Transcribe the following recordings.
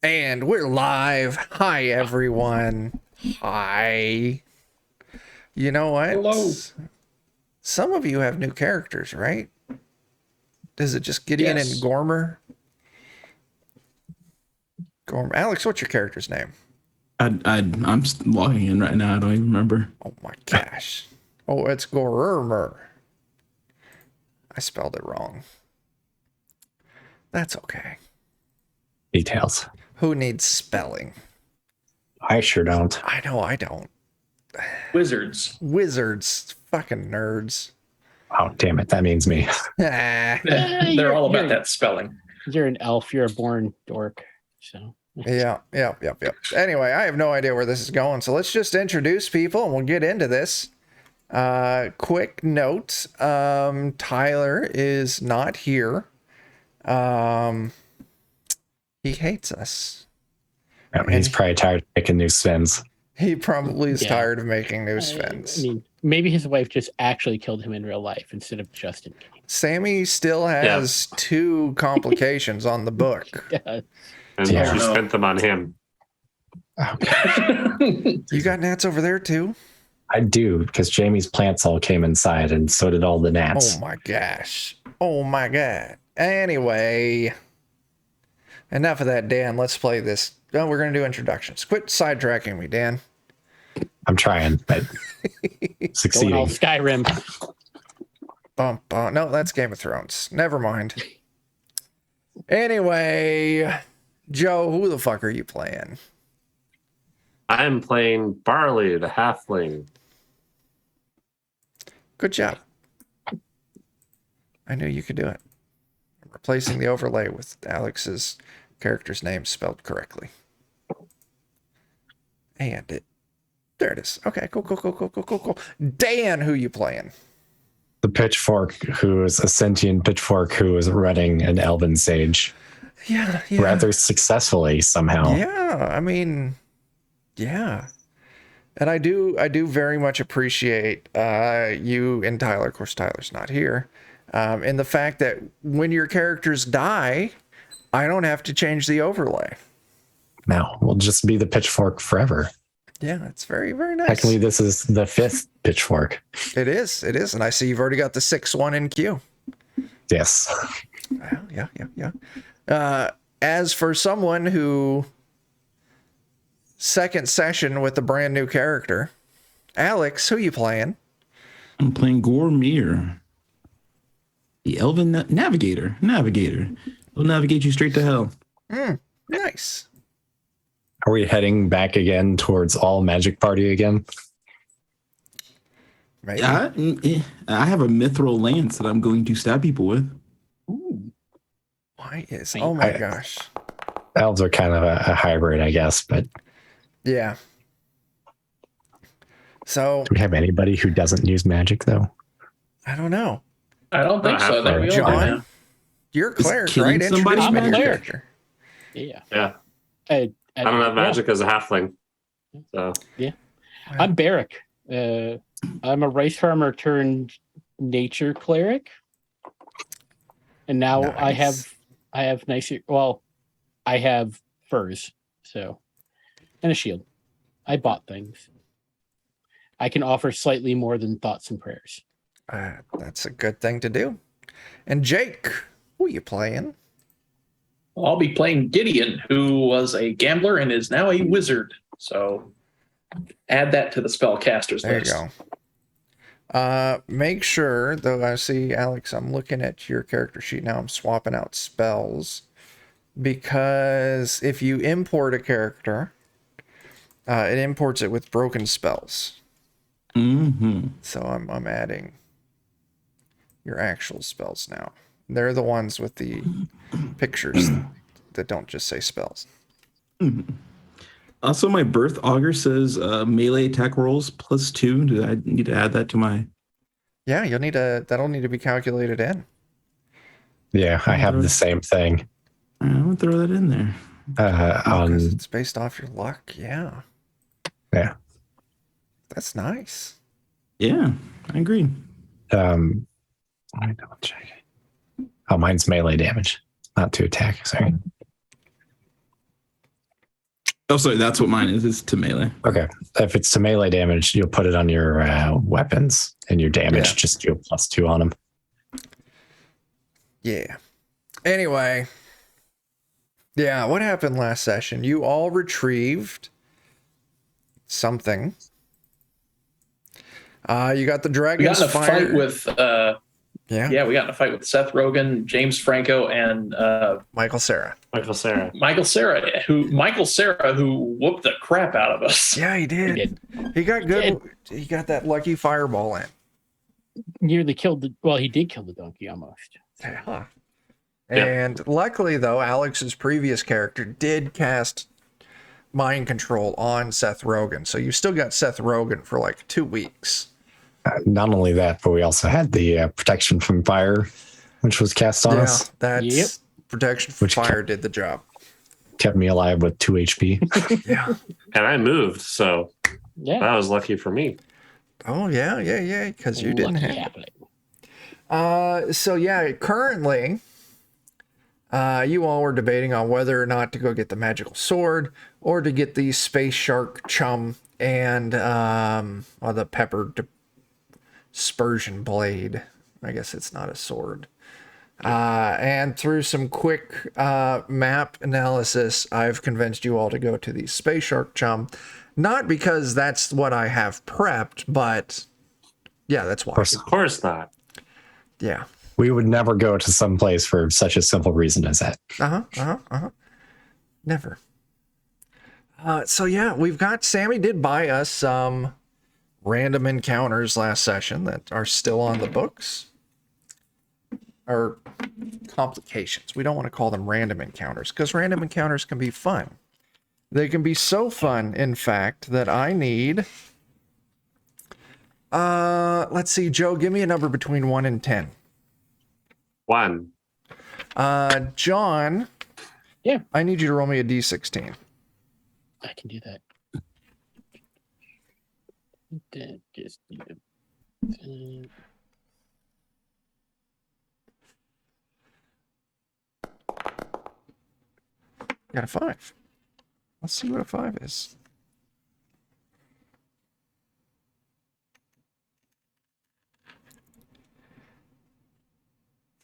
And we're live. Hi, everyone. Hi. You know what? Hello. Some of you have new characters, right? Is it just Gideon and Gormer? Gormer. Alex, what's your character's name? I'm logging in right now. I don't even remember. Oh my gosh. Oh, it's Gormer. I spelled it wrong. That's okay. Details. Who needs spelling? I sure don't. I know I don't. Wizards. Wizards. Fucking nerds. Oh, damn it. That means me. They're all about that spelling. You're an elf. You're a born dork. So. Yeah. Anyway, I have no idea where this is going, so let's just introduce people and we'll get into this. Quick note, Tyler is not here. He hates us. He's probably tired of making new spins. He probably is tired of making new spins. I mean, maybe his wife just actually killed him in real life instead of just in game. Sammy still has 2 complications on the book. And she spent them on him. Okay. You got gnats over there too? I do, because Jamie's plants all came inside, and so did all the gnats. Oh my gosh. Oh my god. Anyway, enough of that, Dan. Let's play this. Oh, we're going to do introductions. Quit sidetracking me, Dan. I'm trying, but succeeding. Going all Skyrim. No, that's Game of Thrones. Never mind. Anyway, Joe, who the fuck are you playing? I'm playing Barley, the halfling. Good job. I knew you could do it. I'm replacing the overlay with Alex's character's name spelled correctly. And there it is. Okay, cool. Dan, who you playing? The pitchfork, who is a sentient pitchfork who is running an elven sage. Yeah. Rather successfully somehow. Yeah, I mean, yeah. And I do very much appreciate you and Tyler. Of course, Tyler's not here. In the fact that when your characters die, I don't have to change the overlay. Now we'll just be the pitchfork forever. Yeah, it's very, very nice. Technically, this is the 5th pitchfork. It is. And I see you've already got the 6th one in queue. Yes. Well, yeah. As for someone who second session with a brand new character, Alex, who you playing? I'm playing Gormir, the elven navigator. He'll navigate you straight to hell. Nice. Are we heading back again towards all magic party again? Maybe. I have a mithril lance that I'm going to stab people with. Ooh. Why is? Oh my gosh. Elves are kind of a hybrid, I guess, but yeah. So do we have anybody who doesn't use magic though? I don't know. I don't think so. That we all John, you're a cleric, right? Somebody? Introduce me to I'm a your cleric. character. Yeah. I don't have magic as a halfling. So I'm Barrick. I'm a rice farmer turned nature cleric. And now Nice. I have nicer. Well, I have furs, so and a shield. I bought things. I can offer slightly more than thoughts and prayers. That's a good thing to do. And Jake, who are you playing? I'll be playing Gideon, who was a gambler and is now a wizard. So add that to the spellcasters There list. you go. Make sure, though, I see, Alex, I'm looking at your character sheet now. I'm swapping out spells. Because if you import a character, it imports it with broken spells. Mm-hmm. So I'm adding your actual spells now. They're the ones with the pictures that don't just say spells. Mm-hmm. Also, my birth augur says melee attack rolls +2. Do I need to add that to my? Yeah, that'll need to be calculated in. Yeah, I have the same thing. I'm gonna throw that in there. Because it's based off your luck. Yeah. Yeah. That's nice. Yeah, I agree. Let me double check. Oh, mine's melee damage, not to attack. Sorry. Oh, sorry, that's what mine is. It's to melee. Okay. If it's to melee damage, you'll put it on your weapons, and your damage Yeah. just do a +2 on them. Yeah. Anyway. Yeah, what happened last session? You all retrieved something. You got the We dragon's got in a fire. fight with we got in a fight with Seth Rogen, James Franco, and Michael Cera. Michael Cera. Michael Cera, who whooped the crap out of us. Yeah, he did. He got good. He got that lucky fireball in. Nearly killed he did kill the donkey almost. Yeah. And luckily, though, Alex's previous character did cast mind control on Seth Rogen. So you still got Seth Rogen for like 2 weeks. Not only that, but we also had the protection from fire, which was cast on us. That's protection from fire did the job. Kept me alive with 2 HP. Yeah. And I moved, so Yeah. that was lucky for me. Oh, yeah. Because you didn't Lucky have happening. So yeah, currently, you all were debating on whether or not to go get the magical sword or to get the space shark chum and the pepper dispersion blade. I guess it's not a sword. And through some quick map analysis, I've convinced you all to go to the space shark chum. Not because that's what I have prepped, but yeah, that's why. Of course not. Yeah. We would never go to some place for such a simple reason as that. Never. So yeah, we've got Sammy did buy us some random encounters last session that are still on the books. Or complications. We don't want to call them random encounters because random encounters can be fun. They can be so fun, in fact, that I need. Let's see, Joe, give me a number between 1 and 10. 1. John. Yeah. I need you to roll me a d16. I can do that. Just Got a 5. Let's see what a 5 is.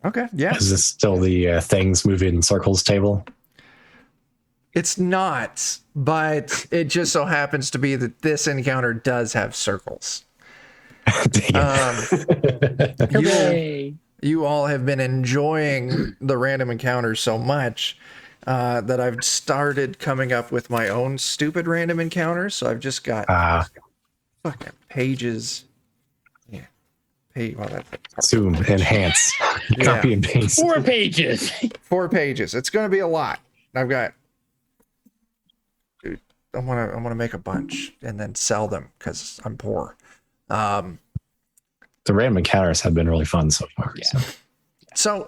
Okay, yeah. Is this still the things move in circles table? It's not, but it just so happens to be that this encounter does have circles. Hooray! You all have been enjoying the random encounters so much that I've started coming up with my own stupid random encounters. So I've just got fucking pages. Yeah. Zoom, enhance, copy and paste. 4 pages. 4 pages. It's going to be a lot. I've got. Dude, I want to make a bunch and then sell them because I'm poor. The random encounters have been really fun so far. Yeah. So,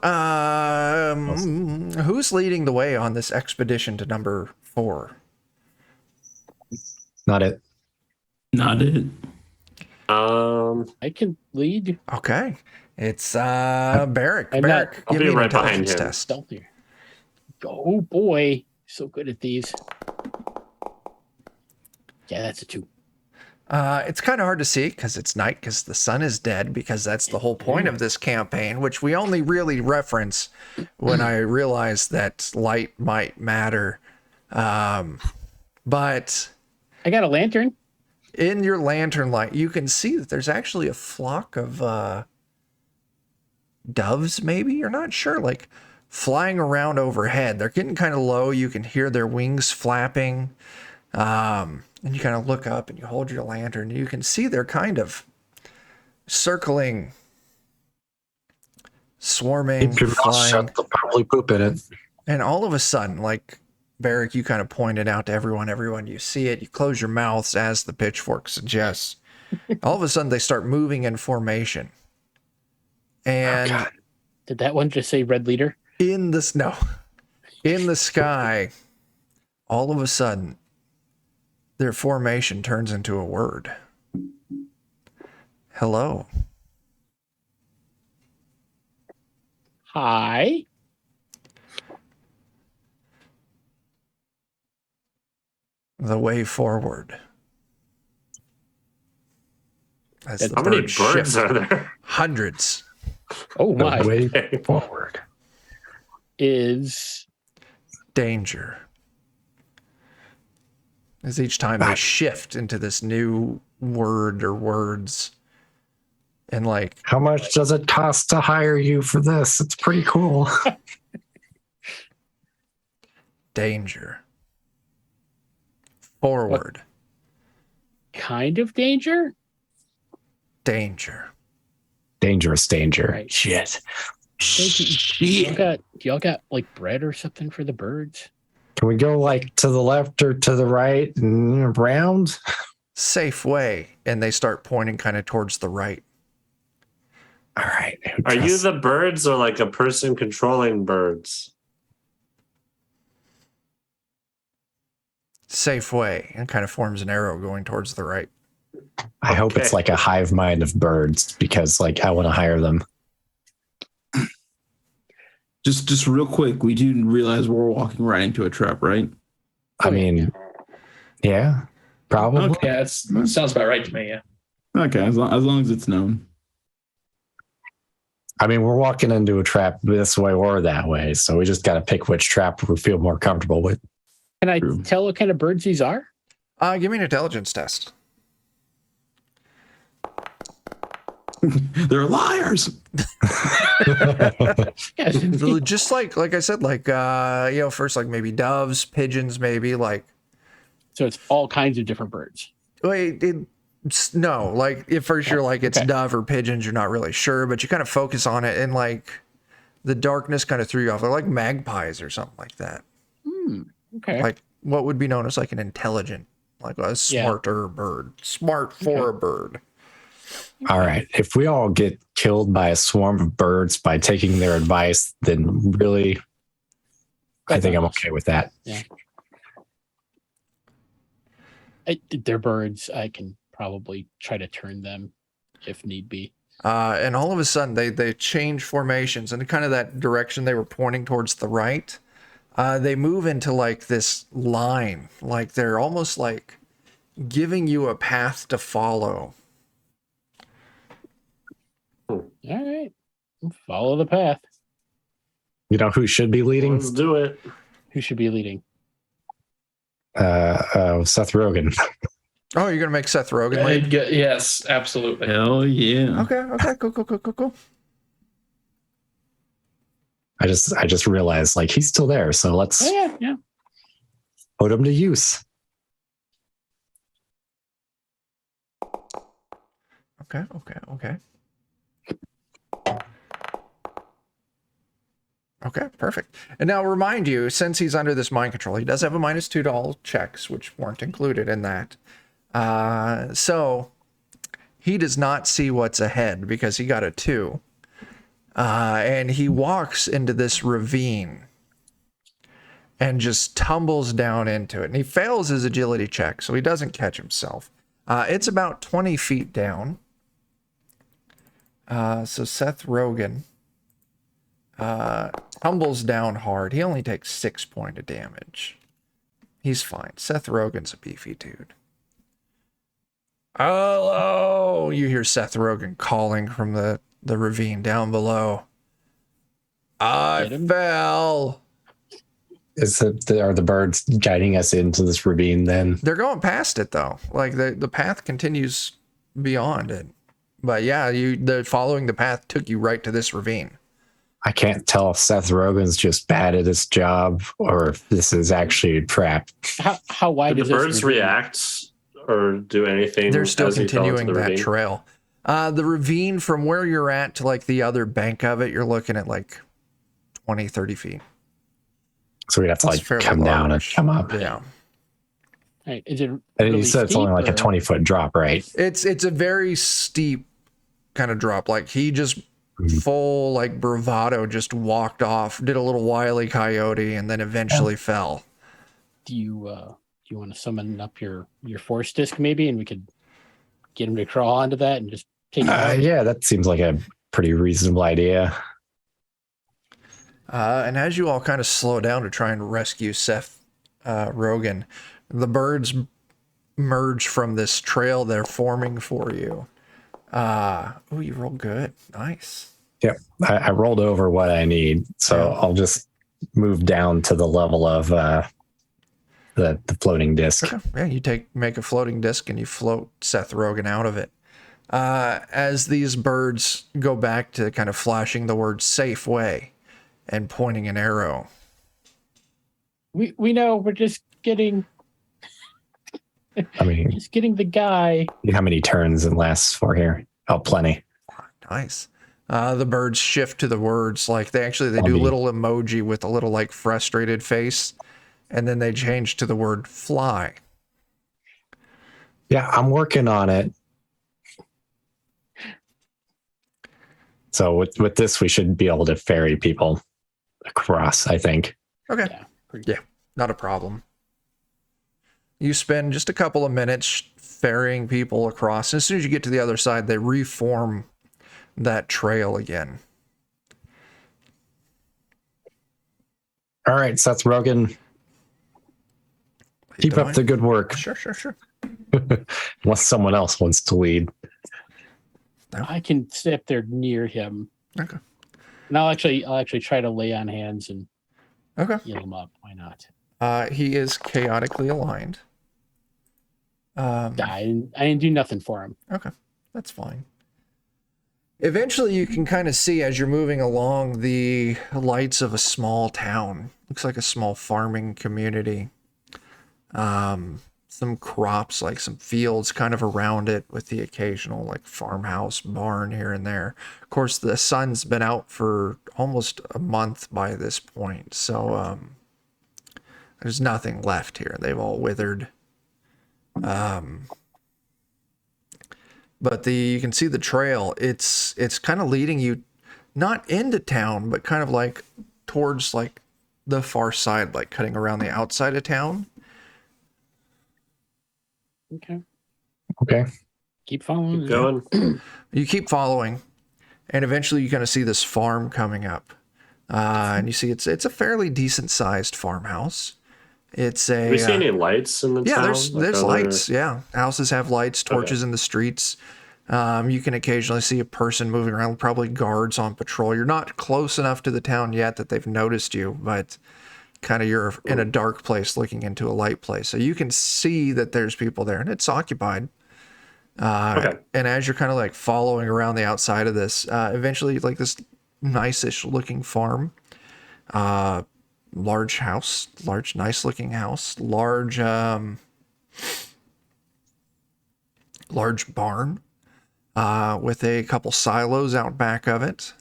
who's leading the way on this expedition to number 4? Not it. Not it. I can lead. Okay. It's Barrick. I'm Barrick, I'll give be me an right behind intelligence him. test. Stealth here. Oh boy, so good at these. Yeah, that's a 2. It's kind of hard to see because it's night because the sun is dead because that's the whole point of this campaign, which we only really reference when I realize that light might matter. But I got a lantern. in your lantern light, you can see that there's actually a flock of doves, maybe? You're not sure, like flying around overhead. They're getting kind of low. You can hear their wings flapping. And you kind of look up and you hold your lantern. And you can see they're kind of circling, swarming, Keep your mouth flying. shut. They'll probably poop in it. And all of a sudden, like Barrick, you kind of pointed out to everyone you see it, you close your mouths as the pitchfork suggests. All of a sudden, they start moving in formation. And Did that one just say red leader? in the sky, all of a sudden, their formation turns into a word. Hello. Hi. the way forward. As the How many birds birds shift. are there? Hundreds. Oh my! The way Okay. forward. Is Danger. As each time they shift into this new word or words. And like, How much does it cost to hire you for this? It's pretty cool. danger. Forward. kind of danger? Danger. Dangerous danger. Right. Shit. Do y'all got like bread or something for the birds? Can we go like to the left or to the right and around? Safe way. And they start pointing kind of towards the right. All right. Are you the birds or like a person controlling birds? Safe way. And kind of forms an arrow going towards the right. I hope it's Okay. like a hive mind of birds because like I want to hire them. Just real quick, we do realize we're walking right into a trap, right? I mean, yeah, probably. Okay. Yeah, it sounds about right to me. Yeah. Okay, as long as it's known. I mean, we're walking into a trap this way or that way, so we just got to pick which trap we feel more comfortable with. Can I True. tell what kind of birds these are? Give me an intelligence test. They're liars. Yes. Just like I said, like first like maybe doves, pigeons, maybe like So it's all kinds of different birds. no, like at first you're like it's Okay. dove or pigeons, you're not really sure, but you kind of focus on it and like the darkness kind of threw you off. They're like magpies or something like that. Okay. Like what would be known as like an intelligent, like a smarter bird. Smart for a bird. All right. If we all get killed by a swarm of birds by taking their advice, then really, I think I'm okay with that. They're birds. I can probably try to turn them if need be. And all of a sudden they change formations and kind of that direction they were pointing towards the right. They move into like this line, like they're almost like giving you a path to follow. All right. Follow the path. You know who should be leading? Let's do it. Who should be leading? Seth Rogen. Oh, you're gonna make Seth Rogen lead? Yes, absolutely. Hell yeah. Okay, cool. I just realized like he's still there, so let's Oh, yeah. put him to use. Okay. Okay, perfect. And now remind you, since he's under this mind control, he does have a -2 to all checks, which weren't included in that. So he does not see what's ahead because he got a 2. And he walks into this ravine and just tumbles down into it. And he fails his agility check, so he doesn't catch himself. It's about 20 feet down. So Seth Rogen tumbles down hard. He only takes 6 points of damage. He's fine. Seth Rogen's a beefy dude. Hello! You hear Seth Rogen calling from the ravine down below. I fell. Are the birds guiding us into this ravine then? They're going past it though. Like the path continues beyond it. But yeah, the following the path took you right to this ravine. I can't tell if Seth Rogen's just bad at his job or if this is actually a trap. How wide Did is the this birds ravine? react or do anything? They're still as he fell into continuing the that ravine? trail. The ravine from where you're at to like the other bank of it, you're looking at like 20, 30 feet. So we'd have to It's like fairly come down and large. come up. Yeah. Right. Is it And really you said it's only steep, like a or- 20-foot drop, right? It's a very steep kind of drop. Like he just full like bravado just walked off, did a little wily coyote, and then eventually fell. Do you want to summon up your force disc maybe, and we could get him to crawl onto that and just take it out? Yeah, that seems like a pretty reasonable idea. And as you all kind of slow down to try and rescue Seth Rogen, The birds merge from this trail they're forming for you. Oh, you rolled good. Nice. Yep. I rolled over what I need, so Yeah. I'll just move down to the level of the floating disc. Okay. Yeah, you make a floating disc and you float Seth Rogen out of it. As these birds go back to kind of flashing the word safe way and pointing an arrow. We know, we're just getting I mean, the guy. how many turns it lasts for here? Oh, plenty. Nice. The birds shift to the words, like they do a Zombie. little emoji with a little like frustrated face, and then they change to the word fly. Yeah, I'm working on it. So with this, we should be able to ferry people across, I think. Okay. Yeah, not a problem. You spend just a couple of minutes ferrying people across. And as soon as you get to the other side, they reform that trail again. All right, Seth Rogen, keep up the good work. Sure. Unless someone else wants to lead. I can sit up there near him. Okay. And I'll actually try to lay on hands and Okay. heal him up. Why not? He is chaotically aligned. I didn't do nothing for him. Okay, that's fine. Eventually, you can kind of see as you're moving along the lights of a small town. Looks like a small farming community. Some crops, like some fields kind of around it with the occasional like farmhouse, barn here and there. Of course, the sun's been out for almost a month by this point. So there's nothing left here. They've all withered. But you can see the trail. It's kind of leading you not into town, but kind of like towards like the far side, like cutting around the outside of town. Okay. Keep following. Keep going. You keep following, and eventually you kind of see this farm coming up. And you see it's a fairly decent sized farmhouse. It's a. Do we see any lights in the Yeah, town? there's lights. Yeah, houses have lights, torches in the streets. You can occasionally see a person moving around, probably guards on patrol. You're not close enough to the town yet that they've noticed you, but kind of you're in a dark place looking into a light place. So you can see that there's people there, and it's occupied. And as you're kind of like following around the outside of this, eventually like this nice-ish looking farm, large house, nice looking house, large barn, with a couple silos out back of it.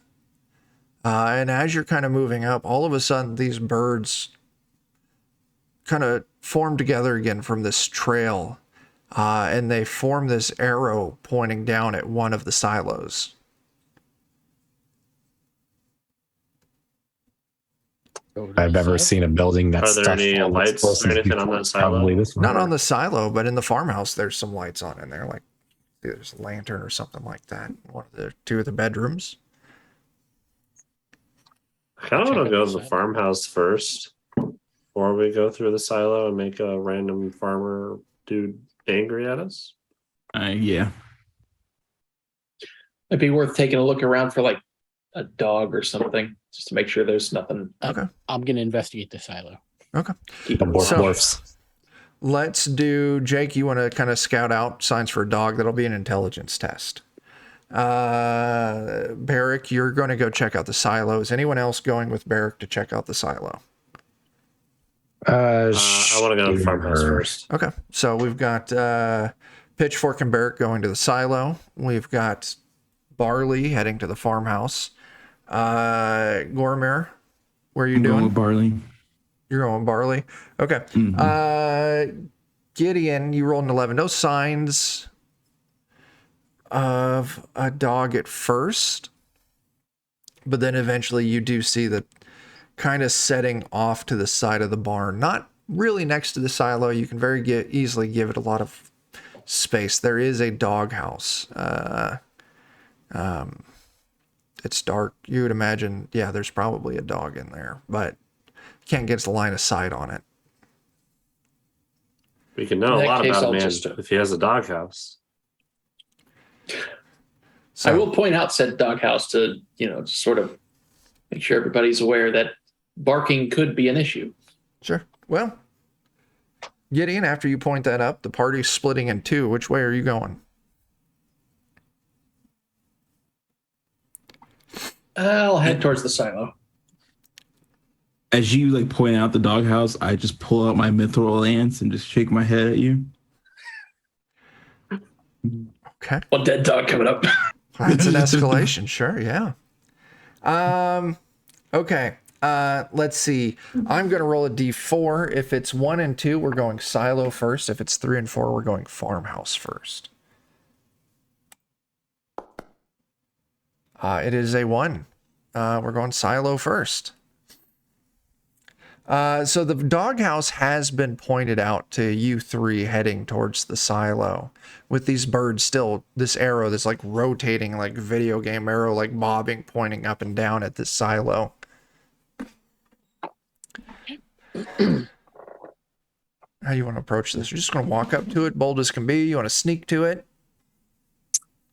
And as you're kind of moving up, all of a sudden these birds kind of form together again from this trail, and they form this arrow pointing down at one of the silos. I've ever seen a building that's Are there any lights or anything on that silo? Probably this one. Not on the silo, but in the farmhouse, there's some lights on in there. Like there's a lantern or something like that. One of the two of the bedrooms. I kind of want to Check go out to the the farmhouse first before we go through the silo and make a random farmer dude angry at us. Yeah. It'd be worth taking a look around for like a dog or something, just to make sure there's nothing. Okay. I'm gonna investigate the silo. Okay. Dwarfs. Let's do, Jake, you want to kind of scout out signs for a dog. That'll be an intelligence test. Barrick, you're going to go check out the silo. Is anyone else going with Barrick to check out the silo? I want to go to the farmhouse sure. first. Okay. So we've got Pitchfork and Barrick going to the silo. We've got Barley heading to the farmhouse. Gormir, where are you I'm going doing? with Barley. You're going Barley. Okay. Gideon, you rolled an 11. No signs of a dog at first, but then eventually you do see the kind of setting off to the side of the barn. Not really next to the silo. You can very easily give it a lot of space. There is a doghouse. It's dark. You would imagine, yeah, there's probably a dog in there, but can't get the line of sight on it. We can know In a that lot case, about a I'll man just- if he has a doghouse. So, I will point out said doghouse to, to sort of make sure everybody's aware that barking could be an issue. Sure. Well, Gideon, after you point that up, the party's splitting in two. Which way are you going? I'll head towards the silo. As you like point out the doghouse, I just pull out my mithril lance and just shake my head at you. Okay. One dead dog coming up. That's an escalation. Sure. Yeah. Okay. Let's see. I'm going to roll a d4. If it's 1 and 2, we're going silo first. If it's 3 and 4, we're going farmhouse first. It is a 1. We're going silo first. So the doghouse has been pointed out to you three heading towards the silo with these birds still, this arrow that's like rotating like video game arrow, like bobbing, pointing up and down at this silo. How do you want to approach this? You're just going to walk up to it, bold as can be. You want to sneak to it?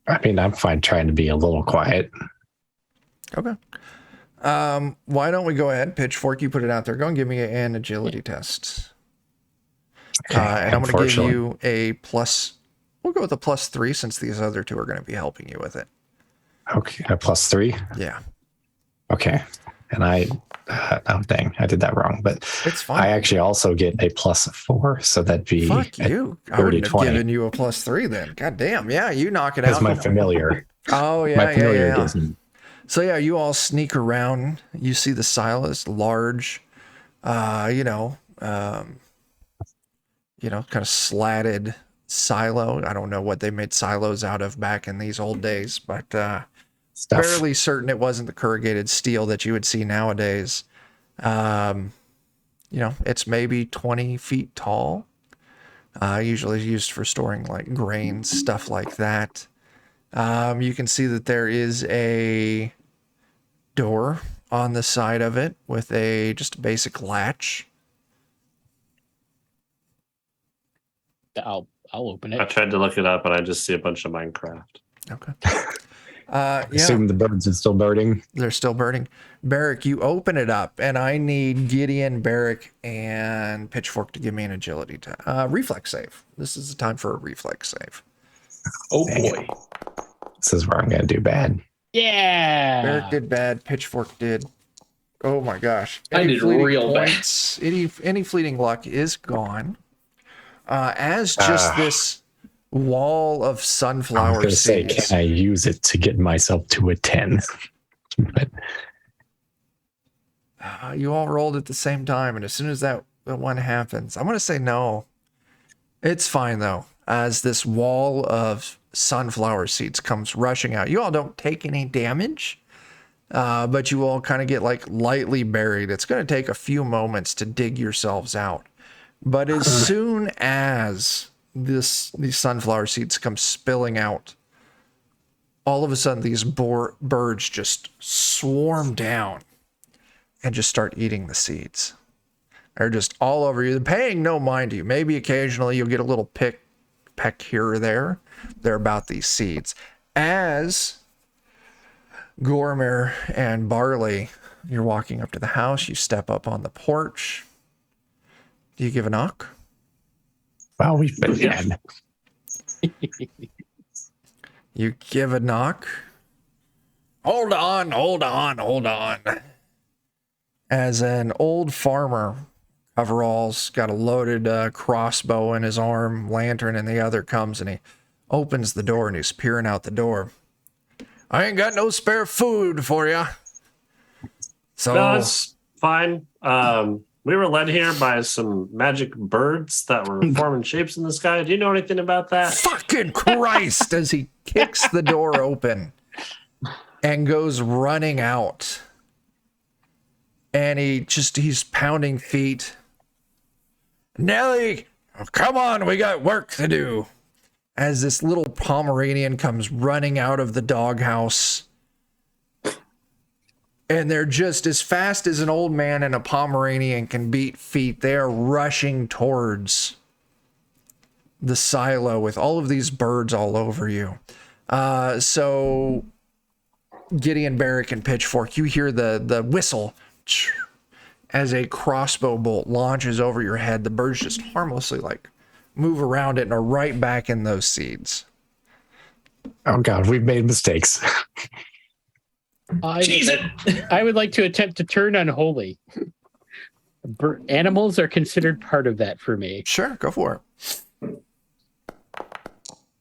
I mean, I'm fine trying to be a little quiet. Okay. Why don't we go ahead, Pitchfork, you put it out there. Go and give me an agility test. Okay, And I'm going to give unfortunately. you a plus. We'll go with a +3 since these other two are going to be helping you with it. Okay, a +3. Yeah, Okay, and oh dang, I did that wrong. But it's fine. I actually also get a +4, so that'd be Fuck you. I wouldn't have 30-20. given you a +3 then. God damn. Yeah, you knock it That's out. my familiar. Oh, yeah, My yeah, familiar yeah. gives me. So yeah, you all sneak around. You see the silo is large, kind of slatted silo. I don't know what they made silos out of back in these old days, but Stuff. fairly certain it wasn't the corrugated steel that you would see nowadays. It's maybe 20 feet tall. Usually used for storing like grains, stuff like that. You can see that there is a door on the side of it with just a basic latch. I'll open I it. tried to look it up and I just see a bunch of Minecraft. Okay. Yeah, Assume the birds are still birding. they're still burning. Barrick, you open it up, and I need Gideon, Barrick, and Pitchfork to give me an agility reflex save. This is the time for a reflex save. Oh Dang boy. This is where I'm going to do bad. Yeah. Barrick did bad. Pitchfork did. Oh my gosh! I did fleeting real bad. points, any fleeting luck is gone. As just this wall of I was sunflower going to say, seeds. can I use it to get myself to a 10? But You all rolled at the same time, and as soon as that one happens, I'm going to say no. It's fine, though, as this wall of sunflower seeds comes rushing out. You all don't take any damage, but you all kind of get like lightly buried. It's going to take a few moments to dig yourselves out. But as soon as these sunflower seeds come spilling out, all of a sudden these birds just swarm down and just start eating the seeds. They're just all over you. They're paying no mind to you. Maybe occasionally you'll get a little peck here or there. They're about these seeds. As Gormir and Barley, you're walking up to the house. You step up on the porch. Do you give a knock? well, we've been Yeah. dead. You give a knock. Hold on. As an old farmer, coveralls, got a loaded crossbow in his arm, lantern in the other, comes and he opens the door and he's peering out the door. I ain't got no spare food for you. So No, that's fine. We were led here by some magic birds that were forming shapes in the sky. Do you know anything about that? fucking Christ, as he kicks the door open and goes running out. And he's pounding feet. Nelly, come on, we got work to do. As this little Pomeranian comes running out of the doghouse. And they're just as fast as an old man and a Pomeranian can beat feet. They are rushing towards the silo with all of these birds all over you. So Gideon, Barrick, and Pitchfork, you hear the whistle as a crossbow bolt launches over your head. The birds just harmlessly like move around it and are right back in those seeds. Oh God, we've made mistakes. I would like to attempt to turn unholy. Animals are considered part of that for me. Sure, go for it.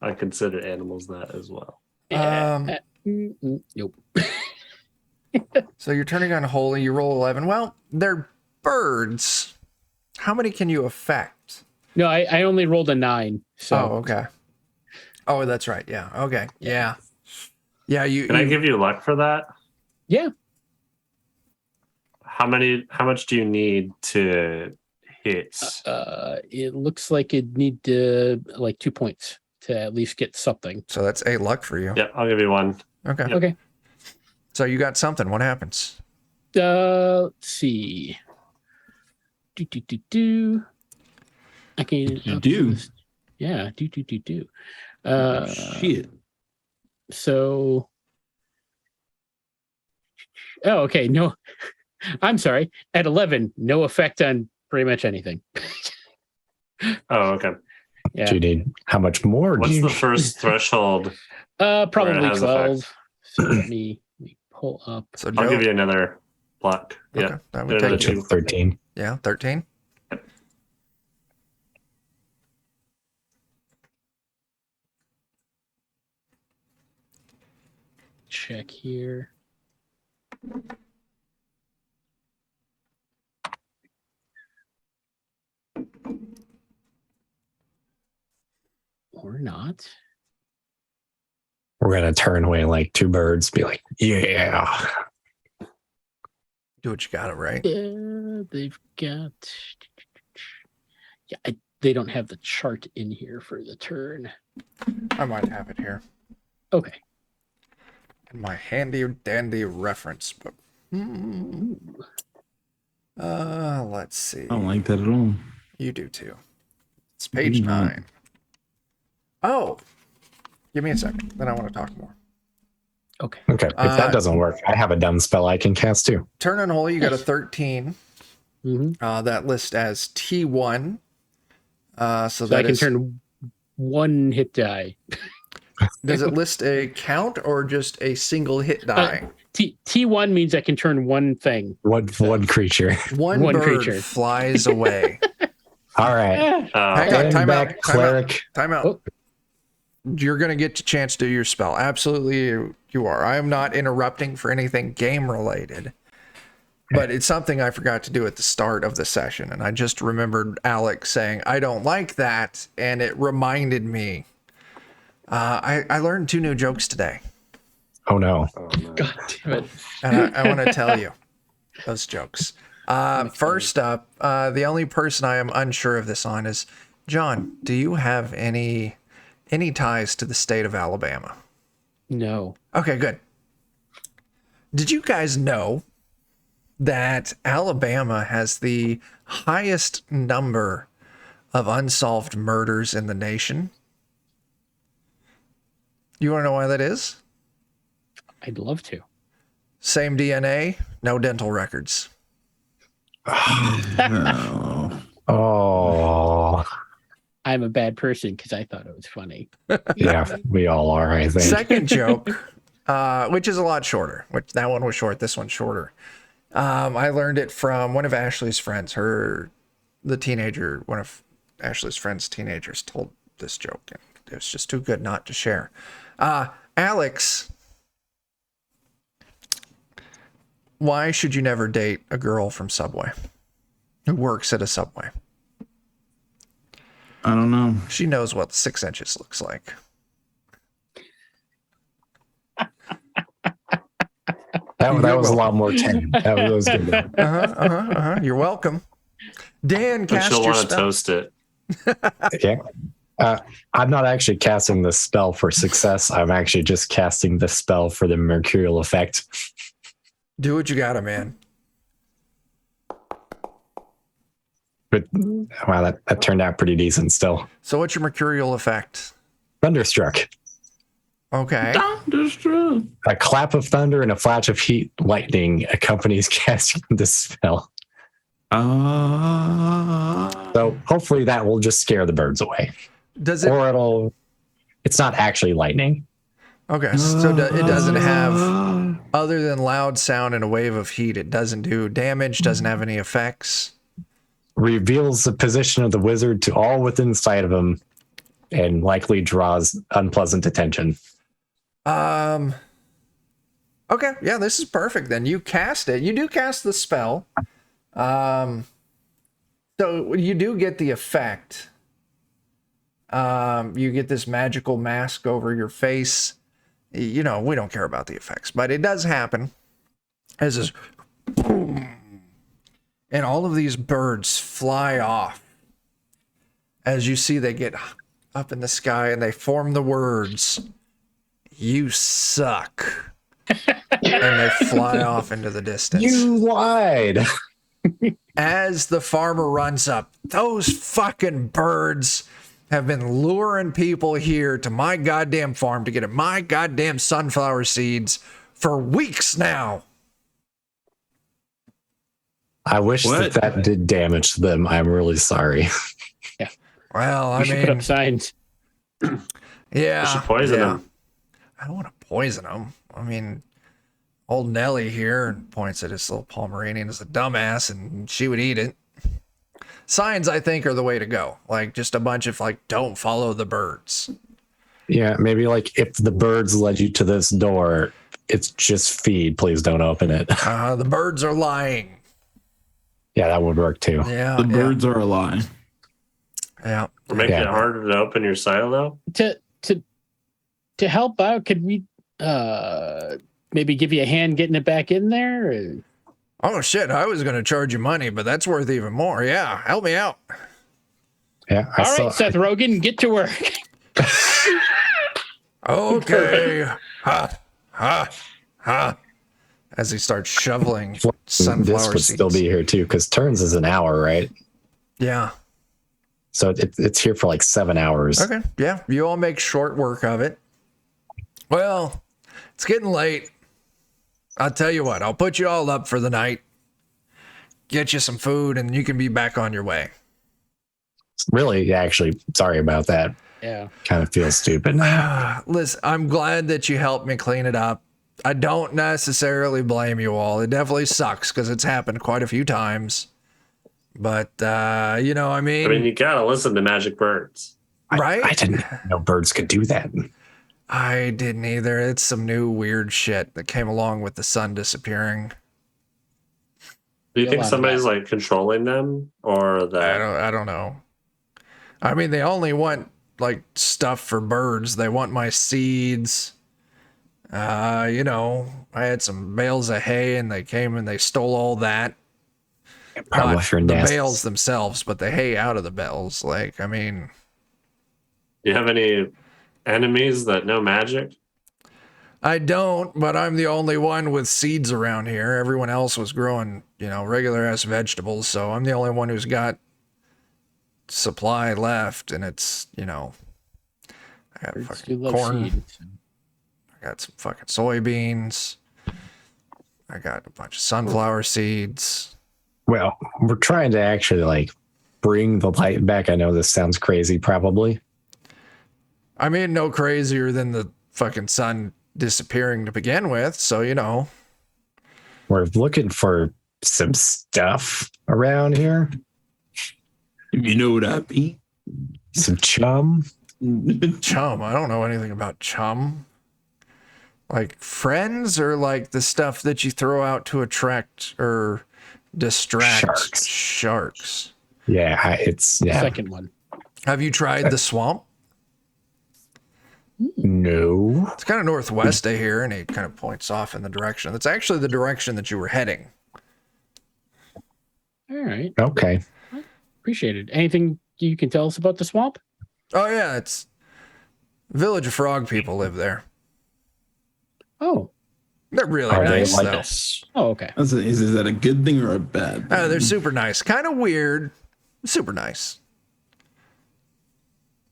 I consider animals that as well. Nope. So you're turning unholy, you roll 11. Well, they're birds. How many can you affect? No, I only rolled a 9. So Oh, okay. Oh, that's right. Yeah. Okay. Yeah. Yeah. Can I give you luck for that? yeah. How much do you need to hit? It looks like it'd need to like 2 points to at least get something. So that's 8 luck for you. Yeah, I'll give you one. Okay. Yep. Okay. So you got something. What happens? Let's see. Do. I can do. Yeah. Do. Shit. So. Oh, okay. No, I'm sorry. At 11, no effect on pretty much anything. Oh, okay. Yeah. Do you need how much more? do What's you the need? first threshold? Probably has 12. effect? So let me pull up. So I'll Joe, give you another luck. okay, Yeah. that would Another take you. 13. Yeah, 13. Check here. Or not. We're gonna turn away like 2 birds, be like, yeah. Do what you got it right. They've got. Yeah, they don't have the chart in here for the turn. I might have it here Okay. in my handy dandy reference book. Let's see. I don't like that at all. You do too. It's page do not. 9. Oh, give me a second. Then I want to talk more. Okay. Okay, if that doesn't work, I have a dumb spell I can cast too. Turn unholy, you got a 13. Mm-hmm. That lists as T1. So So that I can is- turn 1 hit die. Does it list a count or just a single hit die? T1 means I can turn one thing. One creature. One one bird creature. flies away. All right. Hang on, Stand time back, out, time out, cleric. time out. Oh. You're going to get a chance to do your spell. Absolutely, you are. I am not interrupting for anything game related, but it's something I forgot to do at the start of the session. And I just remembered Alex saying, I don't like that. And it reminded me. I learned 2 new jokes today. Oh no. God damn it. And I want to tell you those jokes. First up, the only person I am unsure of this on is John. Do you have any ties to the state of Alabama? No. Okay, good. Did you guys know that Alabama has the highest number of unsolved murders in the nation? You want to know why that is? I'd love to. Same DNA, no dental records. Oh. Oh. I'm a bad person because I thought it was funny. Yeah, we all are, I think. Second joke, which is a lot shorter. Which that one was short. This one's shorter. I learned it from one of Ashley's friends. One of Ashley's friends' teenagers told this joke, and it was just too good not to share. Alex, why should you never date a girl from Subway who works at a Subway? I don't know. She knows what 6 inches looks like. That was a lot more tame. That was good. You're welcome. Dan, But cast she'll your want to spell. toast it. Okay. I'm not actually casting the spell for success. I'm actually just casting the spell for the mercurial effect. Do what you gotta, man. But wow, that turned out pretty decent still. So what's your mercurial effect? Thunderstruck. Okay. Thunderstruck. A clap of thunder and a flash of heat lightning accompanies casting the spell. So hopefully that will just scare the birds away. Does it? Or it's not actually lightning. Okay. So it doesn't have, other than loud sound and a wave of heat, it doesn't do damage, doesn't have any effects. Reveals the position of the wizard to all within sight of him and likely draws unpleasant attention. Okay. Yeah, this is perfect then. You cast it. You do cast the spell. So you do get the effect. You get this magical mask over your face. You know, we don't care about the effects, but it does happen. As this boom, and all of these birds fly off. As you see, they get up in the sky and they form the words, "You suck." And they fly off into the distance. You lied. As the farmer runs up, those fucking birds have been luring people here to my goddamn farm to get at my goddamn sunflower seeds for weeks now. I wish that did damage to them. I'm really sorry. Well, I You should put mean, up signs. yeah. You should poison them. I don't want to poison them. I mean, old Nellie here points at this little Pomeranian as a dumbass, and she would eat it. Signs, I think, are the way to go. Like, just a bunch of, like, don't follow the birds. Yeah, maybe like if the birds led you to this door, it's just feed. Please don't open it. The birds are lying. Yeah, that would work too. Yeah. The birds are a lie. Yeah. We're making Yeah. it harder to open your silo. To help out, could we maybe give you a hand getting it back in there? Or? Oh, shit. I was going to charge you money, but that's worth even more. Yeah. Help me out. Yeah. All right, Seth Rogen, get to work. Okay. Ha. As he starts shoveling This sunflower would seeds. still be here too, because turns is an hour, right? Yeah. So it's here for like 7 hours. Okay. Yeah. You all make short work of it. Well, it's getting late. I'll tell you what, I'll put you all up for the night, get you some food, and you can be back on your way. Really, actually, sorry about that. Yeah. Kind of feels stupid. Listen, I'm glad that you helped me clean it up. I don't necessarily blame you all. It definitely sucks because it's happened quite a few times. But, you know, I mean, You gotta listen to Magic Birds. right? I didn't know birds could do that. I didn't either. It's some new weird shit that came along with the sun disappearing. Do you Feel think out of somebody's that. like controlling them, or that? I don't know. I mean, they only want like stuff for birds. They want my seeds. You know, I had some bales of hay and they came and they stole all that. Probably Not for the nests. bales themselves, but the hay out of the bales. Like, I mean, Do you have any enemies that know magic? I don't, but I'm the only one with seeds around here. Everyone else was growing, you know, regular ass vegetables. So I'm the only one who's got supply left. And it's, you know, I got Birds do fucking love corn. seed. I got some fucking soybeans. I got a bunch of sunflower seeds. Well, we're trying to actually like bring the light back. I know this sounds crazy, probably. I mean, no crazier than the fucking sun disappearing to begin with. So, you know, We're looking for some stuff around here. If you know what I mean. Some chum. chum. I don't know anything about chum. Like friends or like the stuff that you throw out to attract or distract sharks. Yeah, it's yeah. Second one. Have you tried the swamp? No. It's kind of northwest of here, and he kind of points off in the direction. That's actually the direction that you were heading. All right. Okay. Appreciate it. Anything you can tell us about the swamp? Oh yeah, it's village of frog people live there. Oh. They're really Are they nice like though. Yes. Oh, okay. Is that a good thing or a bad thing? They're super nice. Kind of weird, Super nice.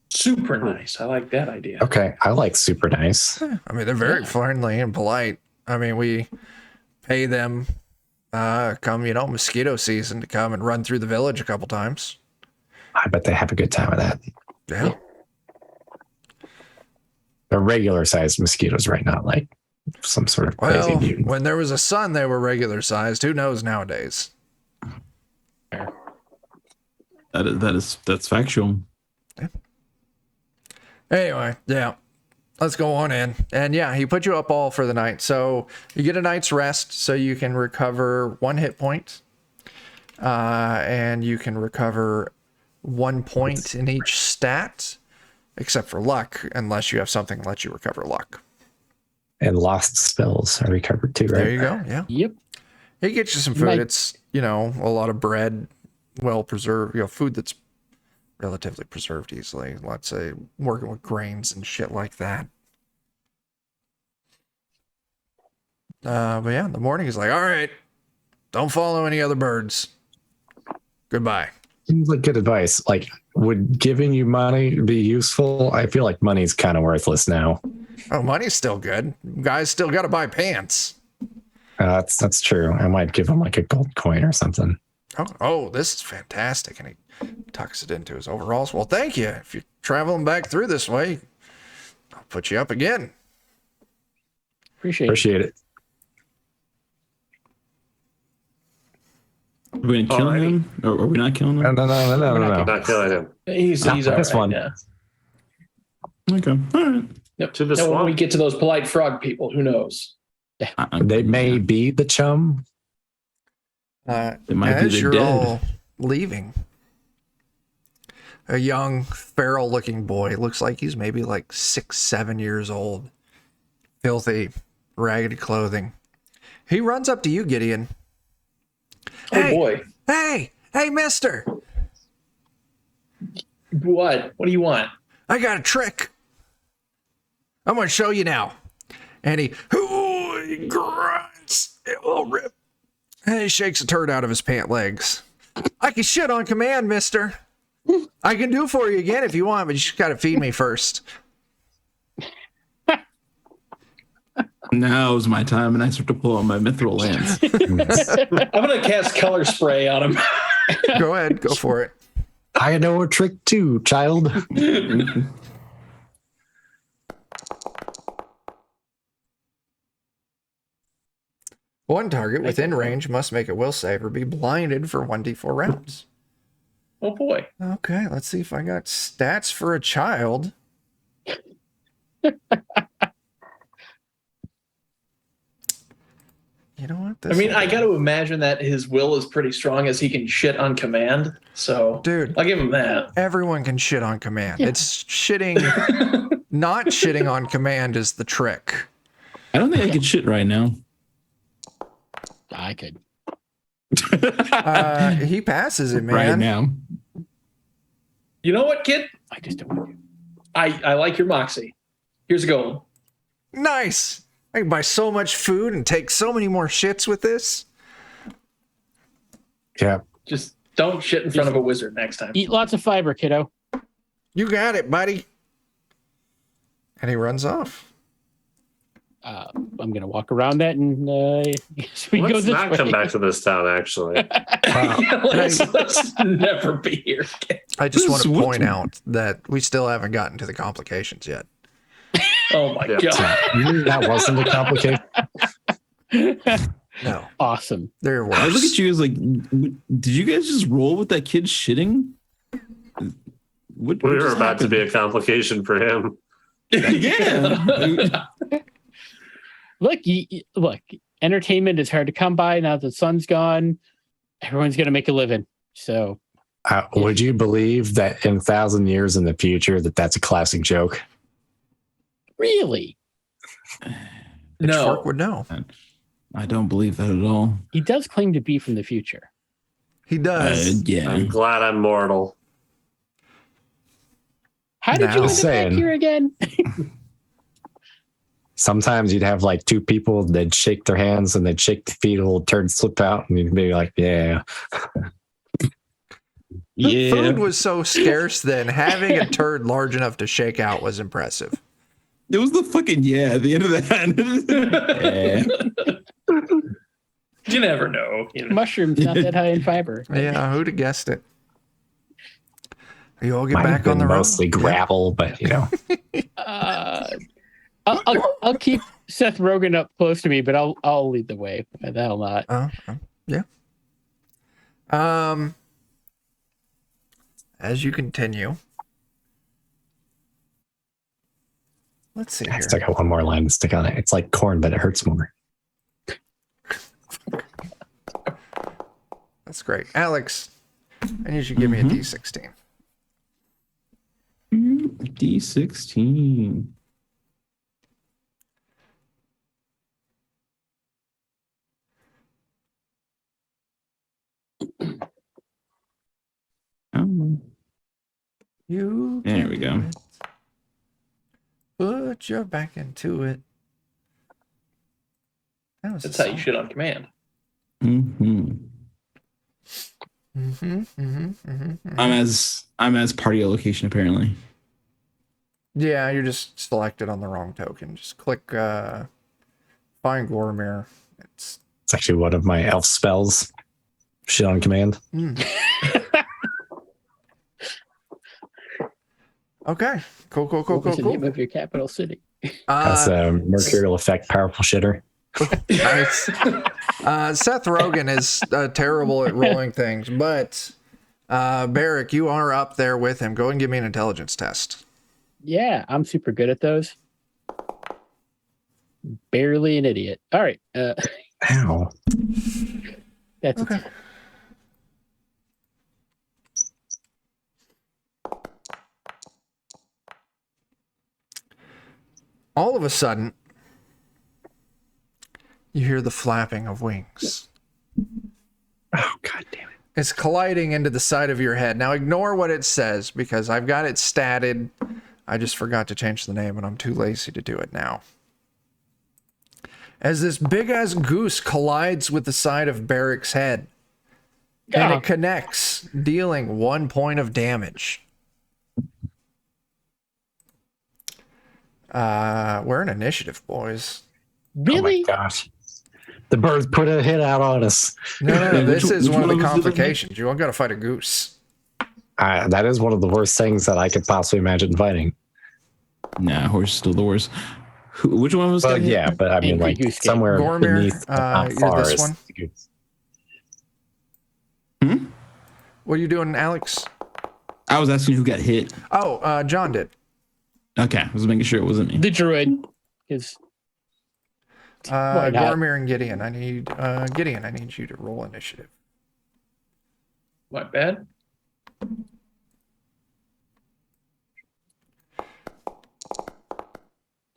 Super nice. I like that idea. Okay, I like super nice. I mean, they're very friendly and polite. I mean, we pay them come, mosquito season to come and run through the village a couple times. I bet they have a good time with that. Yeah. They're regular sized mosquitoes, right? Not like some sort of crazy Well, mutant. when there was a sun, they were regular sized. Who knows nowadays? That's factual. Anyway, yeah. Let's go on in. And yeah, he put you up all for the night. So you get a night's rest so you can recover 1 hit point. And you can recover 1 point in each stat, except for luck, unless you have something that lets you recover luck. And lost spells are recovered too, right? There you go. Yeah. Yep. He gets you some food. Night. It's, a lot of bread, well preserved, food that's relatively preserved easily. Let's say working with grains and shit like that. But yeah, in the morning he's like, all right, don't follow any other birds. Goodbye. Seems like good advice. Like, would giving you money be useful? I feel like money's kind of worthless now. Oh, money's still good. Guys still got to buy pants. That's true. I might give him like a gold coin or something. Oh, this is fantastic. And he tucks it into his overalls. Well, thank you. If you're traveling back through this way, I'll put you up again. Appreciate it. Are we gonna kill him, or are we not killing him? No. Not killing him. He's Not all this right one. now. Okay, all right. Yep. To the Now, when swamp. we get to those polite frog people, who knows? They may be the chum. It might be As the you're dead. all leaving, a young, feral-looking boy, looks like he's maybe like 6-7 years old, filthy, ragged clothing. He runs up to you, Gideon. Oh boy. Hey, mister, What? What do you want? I got a trick. I'm going to show you now. And he grunts. It'll rip. And he shakes a turd out of his pant legs. I can shit on command, mister. I can do for you again if you want, but you just got to feed me first. Now's my time, and I start to pull out my mithril lance. I'm gonna cast color spray on him. Go ahead. Go for it. I know a trick too, child. One target within range must make a will save or be blinded for 1d4 rounds. Oh boy. Okay, let's see if I got stats for a child. You know what? I mean, I got to imagine that his will is pretty strong as he can shit on command. So, Dude, I'll give him that. everyone can shit on command. Yeah. It's shitting, not shitting on command is the trick. I don't think I can shit right now. I could. He passes it, man. Right now. You know what, kid? I just don't want to. I like your moxie. Here's a gold. Nice. I can buy so much food and take so many more shits with this. Yeah. Just don't shit in front of a wizard next time. Eat lots of fiber, kiddo. You got it, buddy. And he runs off. I'm gonna walk around that and we go Let's this not way. come back to this town, actually. let's never be here. I just want to What? point out that we still haven't gotten to the complications yet. Oh my Yeah. god. You knew that wasn't a complication. No, Awesome. there I look was. at you as like, did you guys just roll with that kid shitting? What We were just about to happened? be a complication for him. Yeah. Look, look. Entertainment is hard to come by now. The sun's gone. Everyone's gonna make a living. So Would you believe that in 1,000 years in the future that's a classic joke? really, Pitchfork No. would know. I don't believe that at all. he does claim to be from the future. He does. Yeah. I'm glad I'm mortal. How did you Now end up back saying. here again? Sometimes you'd have like two people, they'd shake their hands and they'd shake the feet, a little turd slip out, and you'd be like, yeah. Yeah. Food was so scarce then. Having a turd large enough to shake out was impressive. It was the fucking at the end of that. You never know. You know. Mushrooms not that high in fiber. Yeah, who'd have guessed it? You all get Might have back on been the road. mostly gravel, but you know. I'll keep Seth Rogen up close to me, but I'll lead the way. That'll not. Yeah. As you continue, let's see I here. still got one more line to stick on it. It's like corn, but it hurts more. That's great, Alex. I need you to give me a D16. D16. You. There can we do go. it. Put your back into it. That was That's how you shoot on command. I'm as party allocation apparently. Yeah, you just selected on the wrong token. Just click find Gormir. It's It's actually one of my elf spells. Shit on command. okay. Cool. What was the name of your capital city? That's a mercurial effect, powerful shitter. Nice. Seth Rogen is terrible at rolling things, but Barrick, you are up there with him. Go and give me an intelligence test. Yeah, I'm super good at those. Barely an idiot. All right. Ow. That's Okay. All of a sudden, you hear the flapping of wings. Oh, god damn it. It's colliding into the side of your head. Now ignore what it says because I've got it statted. I just forgot to change the name and I'm too lazy to do it now. As this big ass goose collides with the side of Barrick's head. And it connects, dealing 1 point of damage. We're in initiative, boys. really? Oh my gosh. The birds put a hit out on us. No, this is one of the was it? complications. You all got to fight a goose. That is one of the worst things that I could possibly imagine fighting. Nah, horse is still the worst. Which one was Well, that? yeah, but I mean, Angry like Goose Game. somewhere Gormir, beneath, but not you're far this is one? the goose. What are you doing, Alex? I was asking who got hit. Oh, John did. Okay, I was making sure it wasn't me. The druid is Why not? Gormir and Gideon. I need you to roll initiative. What, bad?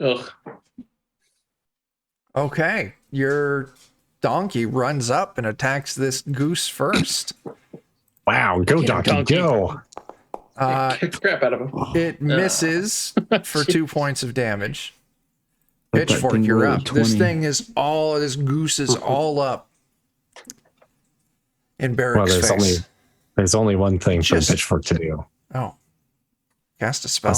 Ugh. Okay, your donkey runs up and attacks this goose first. Wow, go Get him, donkey, donkey. go. Kick the crap out of him. It misses for 2 points of damage. Let that Pitchfork, thing you're roll a up. This 20. thing is all. This goose is all up in Barrick's face. There's only one thing for Just- Pitchfork to do. Oh, cast a spell.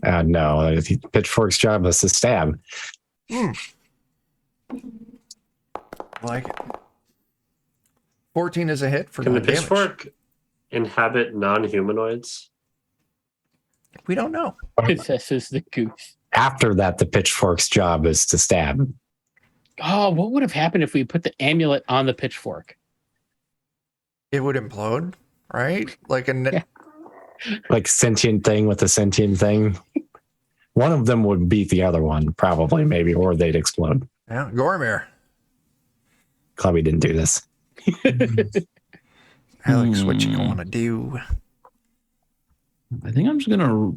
No, Pitchfork's job is to stab. Like it. 14 is a hit for Can the 9 damage. pitchfork inhabit non-humanoids? We don't know. possesses the goose. After that, the Pitchfork's job is to stab. Oh, what would have happened if we put the amulet on the pitchfork? It would implode, right? Like a Yeah. Like sentient thing with a sentient thing. One of them would beat the other one, probably, maybe, or they'd explode. yeah, Gormir. Clubby didn't do this. Alex, what you gonna do? I think I'm just gonna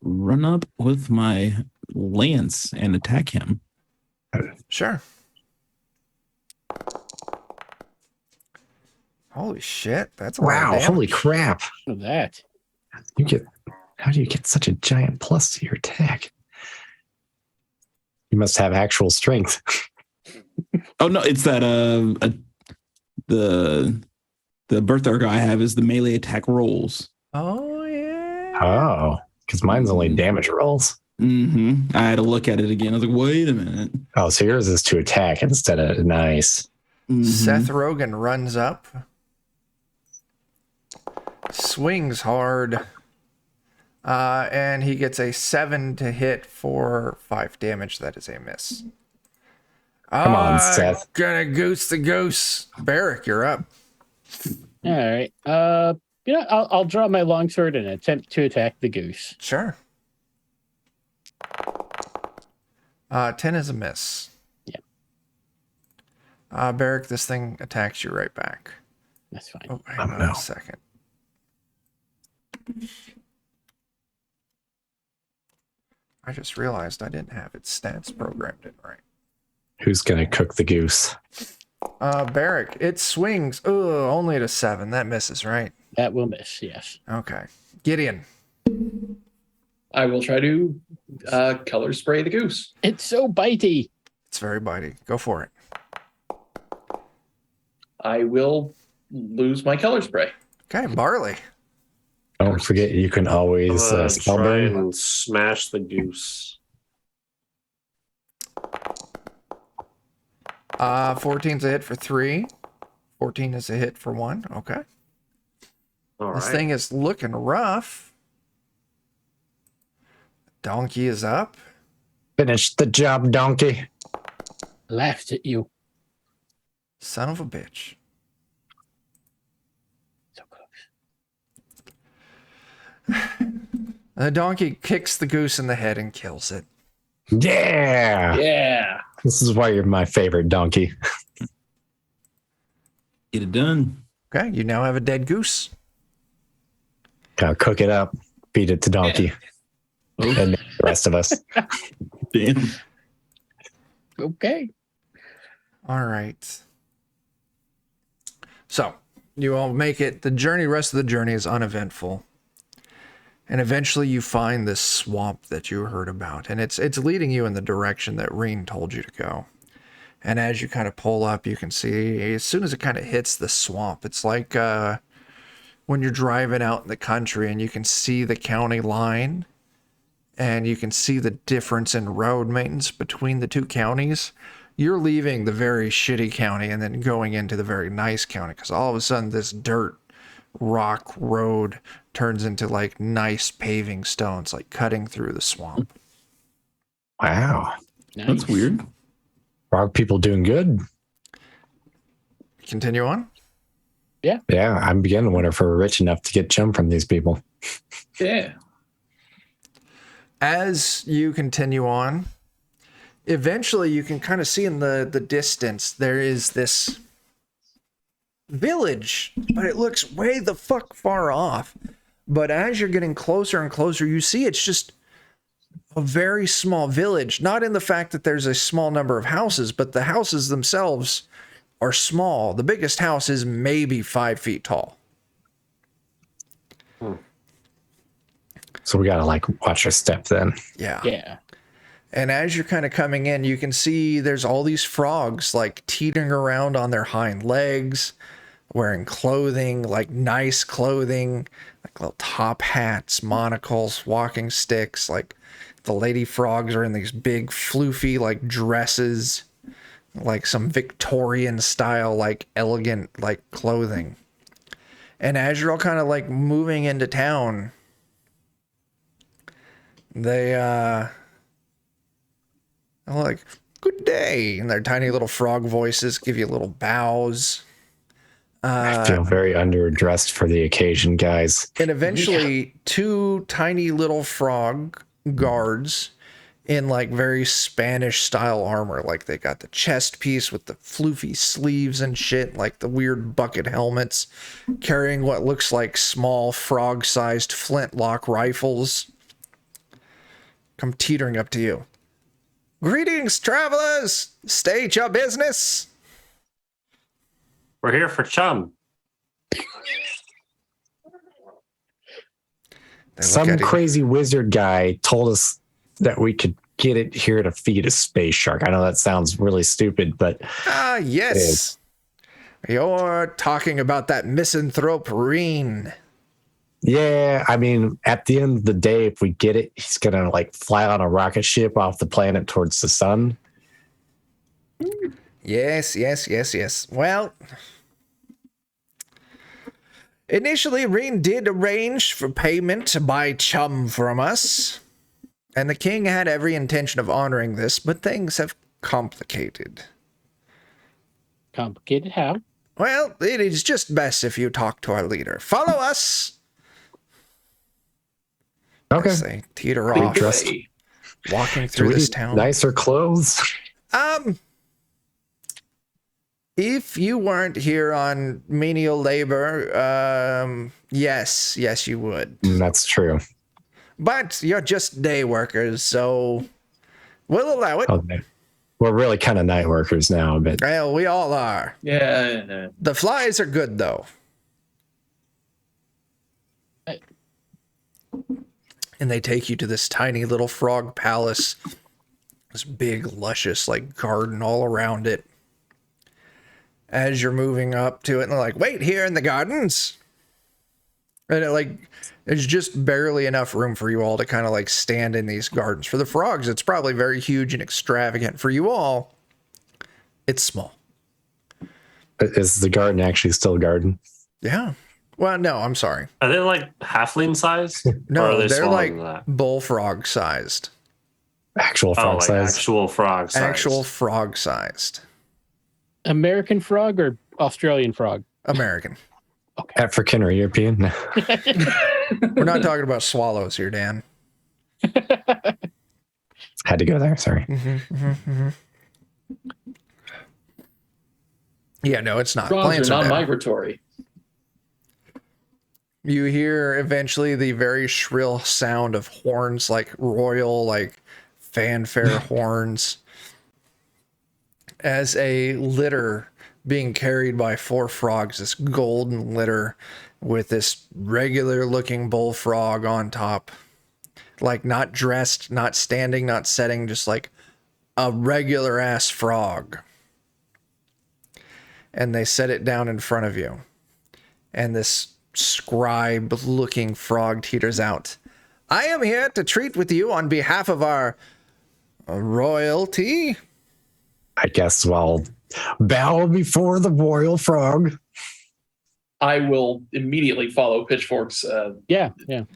run up with my lance and attack him. Sure. Holy shit, that's a lot of Wow, damage. holy crap. Look at that. How do you get such a giant plus to your attack? You must have actual strength. Oh no, it's that the The birth arc I have is the melee attack rolls. Oh yeah. Oh, because mine's only damage rolls. I had to look at it again. I was like, wait a minute. Oh, so yours is to attack instead of nice. Seth Rogen runs up, swings hard, and he gets a 7 to hit for 5 damage. That is a miss. Come on, Seth. Gonna goose the goose. Barrick, you're up. All right. I'll draw my longsword and attempt to attack the goose. Sure. 10 is a miss. Yeah. Barrick, this thing attacks you right back. That's fine. Oh, hang on a second. I just realized I didn't have its stats programmed in right. Who's going to cook the goose? Barrick, it swings. Oh, only at a 7. That misses, right? That will miss, yes. Okay. Gideon. I will try to color spray the goose. It's so bitey. It's very bitey. Go for it. I will lose my color spray. Okay, Barley. Don't forget, you can always I'm gonna spell try burn. and smash the goose. 14's a hit for 3. 14 is a hit for 1. Okay. All This right. thing is looking rough. Donkey is up. Finish the job, donkey. Laughed at you. Son of a bitch. So close. The donkey kicks the goose in the head and kills it. Yeah. Yeah. This is why you're my favorite donkey. Get it done. Okay, you now have a dead goose. Gotta cook it up, feed it to donkey, and the rest of us. Damn. Okay. All right. So, you all make it. The rest of the journey is uneventful. And eventually you find this swamp that you heard about. And it's leading you in the direction that Reen told you to go. And as you kind of pull up, you can see, as soon as it kind of hits the swamp, it's like when you're driving out in the country and you can see the county line and you can see the difference in road maintenance between the two counties. You're leaving the very shitty county and then going into the very nice county because all of a sudden this dirt rock road turns into like nice paving stones, like cutting through the swamp. Wow. Nice. That's weird. Frog people doing good. Continue on. Yeah, I'm beginning to wonder if we're rich enough to get chum from these people. Yeah. As you continue on, eventually you can kind of see in the distance there is this village, but it looks way the fuck far off. But as you're getting closer and closer, you see it's just a very small village. Not in the fact that there's a small number of houses, but the houses themselves are small. The biggest house is maybe 5 feet tall. So we gotta like watch our step then. Yeah. Yeah. And as you're kind of coming in, you can see there's all these frogs like teetering around on their hind legs, wearing clothing, like nice clothing, like little top hats, monocles, walking sticks. Like the lady frogs are in these big floofy like dresses, like some Victorian style, like elegant, like clothing. And as you're all kind of like moving into town, they're like, good day. And their tiny little frog voices give you little bows. I feel very underdressed for the occasion, guys. And eventually, two tiny little frog guards in like very Spanish style armor. Like they got the chest piece with the floofy sleeves and shit, like the weird bucket helmets, carrying what looks like small frog sized flintlock rifles. Come teetering up to you. Greetings, travelers. State your business. We're here for chum. Some crazy wizard guy told us that we could get it here to feed a space shark. I know that sounds really stupid, but Ah, yes. You're talking about that misanthrope Reen. Yeah, I mean, at the end of the day, if we get it, he's gonna like fly on a rocket ship off the planet towards the sun. Yes. Well, initially, Reen did arrange for payment to buy chum from us, and the king had every intention of honoring this, but things have complicated. Complicated how? Well, it is just best if you talk to our leader. Follow us! Okay. As they teeter Big off, way. walking Do through we this need town. nicer clothes? If you weren't here on menial labor, yes, you would. That's true. But you're just day workers, so we'll allow it. Okay. We're really kind of night workers now, but Well, we all are. Yeah. The flies are good, though. And they take you to this tiny little frog palace. This big, luscious, like, garden all around it. As you're moving up to it, and they're like, wait here in the gardens. And it, like, there's just barely enough room for you all to kind of, like, stand in these gardens. For the frogs, it's probably very huge and extravagant. For you all, it's small. is the garden actually still a garden? Yeah. Well, no, I'm sorry. Are they like halfling sized? No, or are they they're smaller like than that? bullfrog sized. Actual Oh, frog like size? actual frog size. Actual frog sized. American frog or Australian frog? American. African or European? No. We're not talking about swallows here, Dan. Had to go there. Sorry. Yeah, no, it's not. Frogs Plants are are dead. non-migratory. You hear eventually the very shrill sound of horns, like royal, like fanfare horns, as a litter being carried by 4 frogs, this golden litter with this regular looking bullfrog on top. Like not dressed, not standing, not setting, just like a regular ass frog. And they set it down in front of you. And this scribe looking frog teeters out. I am here to treat with you on behalf of our royalty. I guess I'll bow before the royal frog. I will immediately follow Pitchfork's Yeah. action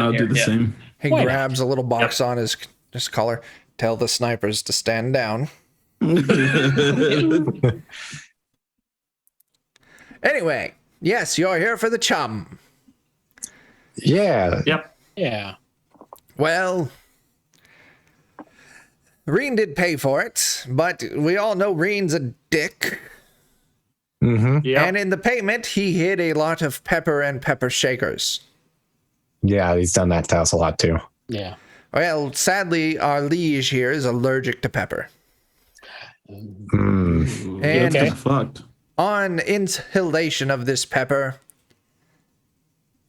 I'll here. do the Yeah. same. He Why not? grabs a little box on his collar. Tell the snipers to stand down. Anyway, yes, you're here for the chum. Yeah. Yep. Yeah. Well, Reen did pay for it, but we all know Reen's a dick. Mm-hmm. Yep. And in the payment, he hid a lot of pepper and pepper shakers. Yeah, he's done that to us a lot too. Yeah. Well, sadly, our liege here is allergic to pepper. Mm. And Okay. Fucked. on inhalation of this pepper,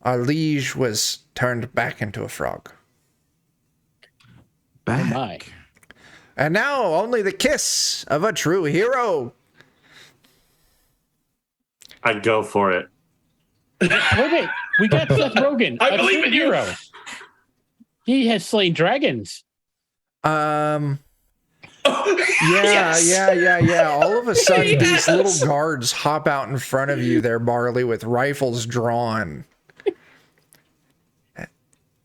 our liege was turned back into a frog. Back. my. And now only the kiss of a true hero. I'd go for it. Wait. We got Seth Rogen. I a believe true in you. hero. He has slain dragons. Yeah. Yes. All of a sudden, He these has. little guards hop out in front of you there, Barley, with rifles drawn.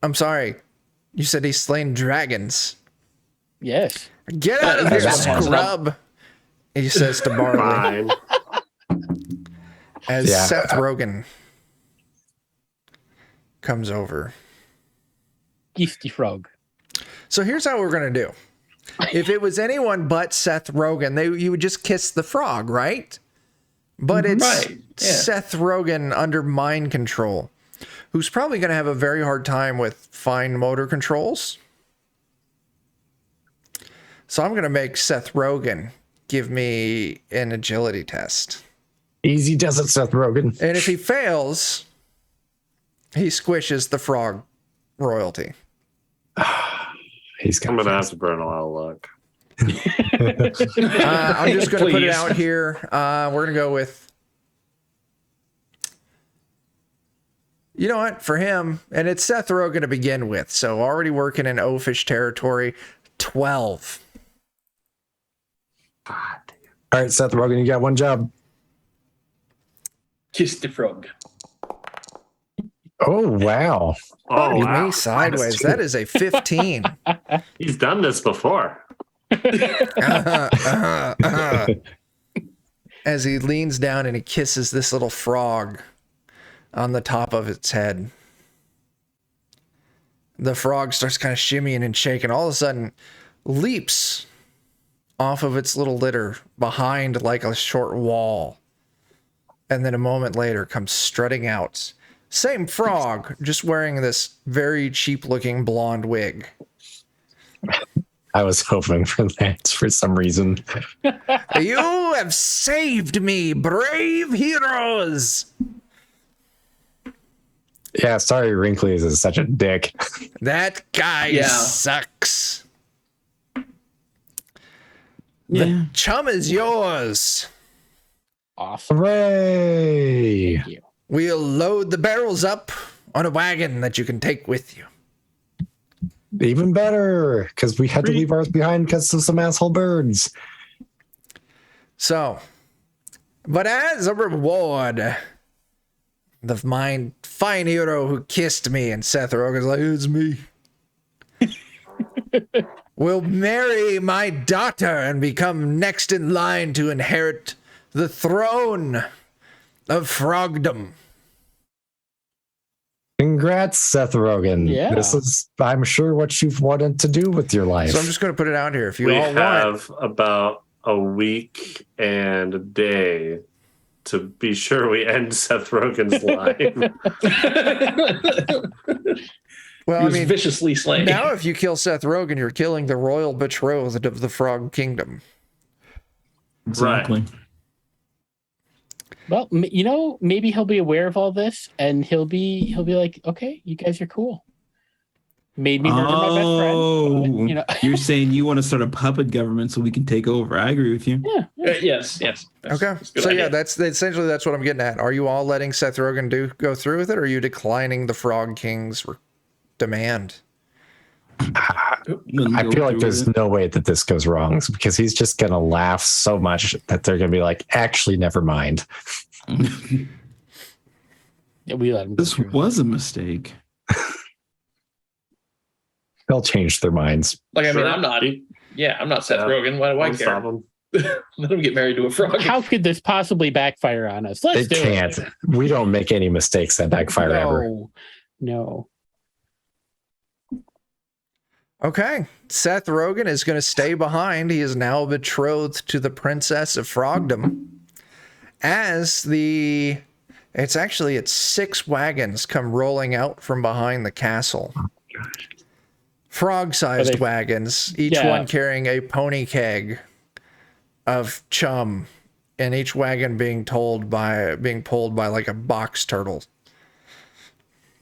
I'm sorry. You said he's slain dragons. Yes. Get out of here, That one. scrub. He says to Barley Fine. as Yeah. Seth Rogen comes over. Geesty frog. So here's how we're going to do. If it was anyone but Seth Rogen, you would just kiss the frog, right? But it's Right, yeah. Seth Rogen under mind control, who's probably going to have a very hard time with fine motor controls. So I'm going to make Seth Rogen give me an agility test. Easy does it, Seth Rogen. And if he fails, he squishes the frog royalty. He's I'm got gonna have to burn a lot of luck. I'm just going to put it Please. out here. We're going to go with You know what? For him, and it's Seth Rogen to begin with, so already working in oafish territory, 12. All right, Seth Rogen, you got one job. Kiss the frog. Oh, wow. Oh, You wow. me sideways. That is a 15. He's done this before. As he leans down and he kisses this little frog on the top of its head. The frog starts kind of shimmying and shaking. All of a sudden, leaps off of its little litter behind like a short wall. And then a moment later comes strutting out. Same frog, just wearing this very cheap-looking blonde wig. I was hoping for that for some reason. You have saved me, brave heroes! Yeah, sorry, Wrinklies is such a dick. That guy sucks. The chum is yours. Awesome. Hooray! Thank you. We'll load the barrels up on a wagon that you can take with you. Even better, because we had to leave ours behind because of some asshole birds. So, but as a reward, my fine hero who kissed me, and Seth Rogen's like, it's me, will marry my daughter and become next in line to inherit the throne of frogdom. Congrats, Seth Rogen. Yeah. This is, I'm sure, what you've wanted to do with your life. So I'm just going to put it out here. If you We all want, have about a week and a day to be sure we end Seth Rogen's life. well, He I was mean, viciously slain. now if you kill Seth Rogen, you're killing the royal betrothed of the Frog Kingdom. Exactly. Well, maybe he'll be aware of all this, and he'll be like, okay, you guys are cool. Made me murder my best friend. But, You're saying you want to start a puppet government so we can take over. I agree with you. yeah. Yes. Okay, That's a good so idea. that's essentially that's what I'm getting at. Are you all letting Seth Rogen go through with it, or are you declining the Frog King's demand? I feel like there's no way that this goes wrong because he's just going to laugh so much that they're going to be like, actually, never mind. Yeah, we let him go This through. was a mistake. They'll change their minds. Like, I mean, Sure. I'm not Seth Rogen. Why do I Don't care? stop him. Let him get married to a frog. How could this possibly backfire on us? Let's It do can't. it. We don't make any mistakes that backfire ever. No. Okay, Seth Rogen is going to stay behind. He is now betrothed to the Princess of Frogdom. As it's 6 wagons come rolling out from behind the castle. Frog-sized wagons, each one carrying a pony keg of chum, and each wagon being pulled by like a box turtle.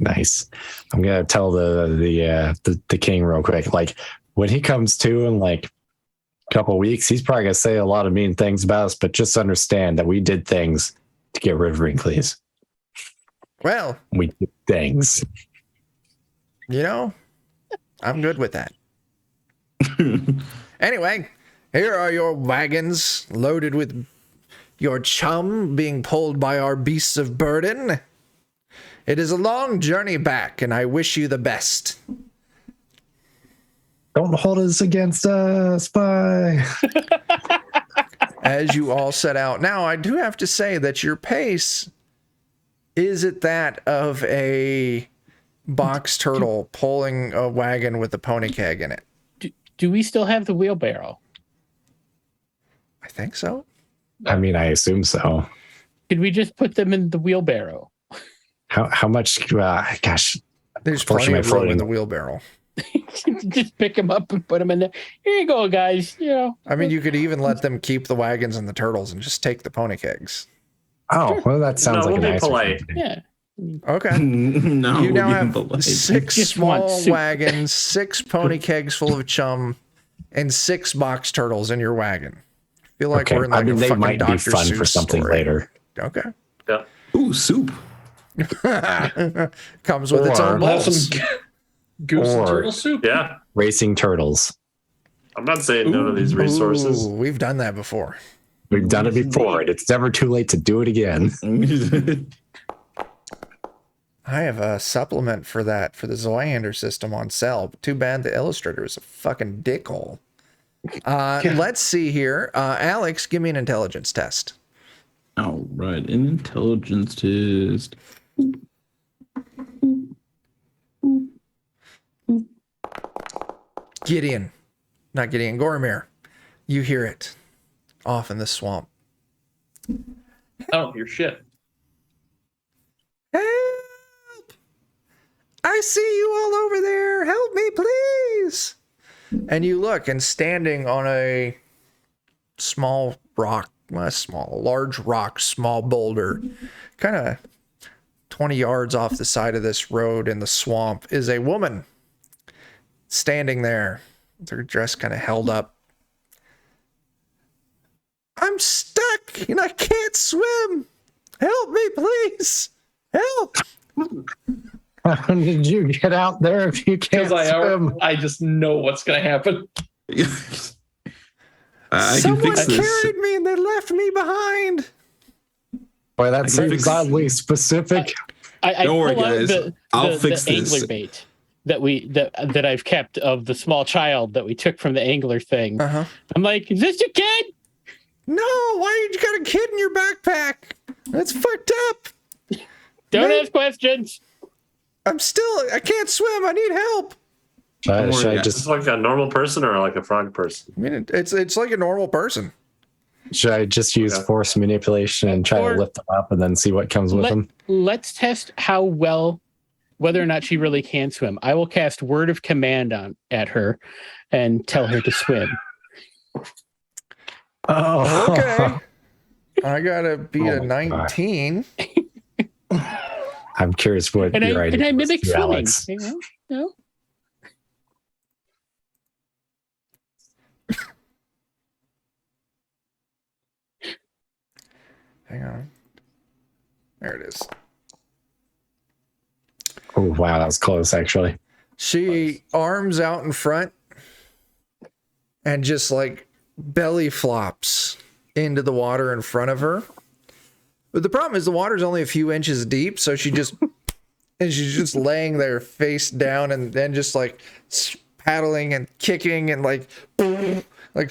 Nice. I'm gonna tell the king real quick. Like when he comes to in like a couple weeks, he's probably gonna say a lot of mean things about us. But just understand that we did things to get rid of Wrinklies. Well, We did things. I'm good with that. Anyway, here are your wagons loaded with your chum being pulled by our beasts of burden. It is a long journey back, and I wish you the best. Don't hold us against us, bye. As you all set out. Now, I do have to say that your pace is at that of a box turtle pulling a wagon with a pony keg in it. Do we still have the wheelbarrow? I think so. I mean, I assume so. Could we just put them in the wheelbarrow? How much? Gosh, There's plenty Fortunately, of room in floating. the wheelbarrow. Just pick them up and put them in there. Here you go, guys. I mean, you could even let them keep the wagons and the turtles and just take the pony kegs. oh well, that sounds No, like we'll a be nice polite. Yeah. Okay. No, You now we're have being polite. 6 just want small soup. wagons, 6 pony kegs full of chum, and 6 box turtles in your wagon. I feel like Okay, we're in like I mean, a they fucking might Dr. be fun for Seuss something story. later. Okay. Ooh, soup. Comes with its own Or- Have balls. some goose and Or- turtle soup. Yeah. Racing turtles. I'm not saying no to these resources. Ooh, we've done that before. We've done it Yes, before, indeed. and it's never too late to do it again. I have a supplement for that for the Zoyander system on sale. But too bad the illustrator is a fucking dickhole. Let's see here. Alex, give me an intelligence test. All right, an intelligence test. Gideon. Not Gideon, Gormir. You hear it off in the swamp. Oh, your shit. Help! I see you all over there. Help me, please. And you look, and standing on a small rock, large rock, small boulder, kind of 20 yards off the side of this road in the swamp, is a woman standing there, with her dress kind of held up. I'm stuck and I can't swim. Help me, please. Help. How did you get out there if you can't Because swim? I just know what's going to happen. I can Someone fix this. carried me and they left me behind. Boy, that can seems fix- oddly specific. I Don't worry, pull out guys. I'll fix the this. angler bait that I've kept of the small child that we took from the angler thing. Uh-huh. I'm like, is this your kid? No, why you got a kid in your backpack? That's fucked up. Don't No. ask questions. I can't swim. I need help. Don't Should worry, I Just just like a normal person or like a frog person? I mean, it's like a normal person. use Okay. force manipulation and try Or- to lift them up and then see what comes with them? Let's test whether or not she really can swim. I will cast word of command at her and tell her to swim. Oh, Okay. I gotta beat Oh a my God. 19. I'm curious what And your I idea was mimic too, swimming. Alex. You know? Hang on. There it is. Oh, wow, that was close, actually. She arms out in front and just like belly flops into the water in front of her. But the problem is the water's only a few inches deep, so she's just laying there face down and then just like paddling and kicking and like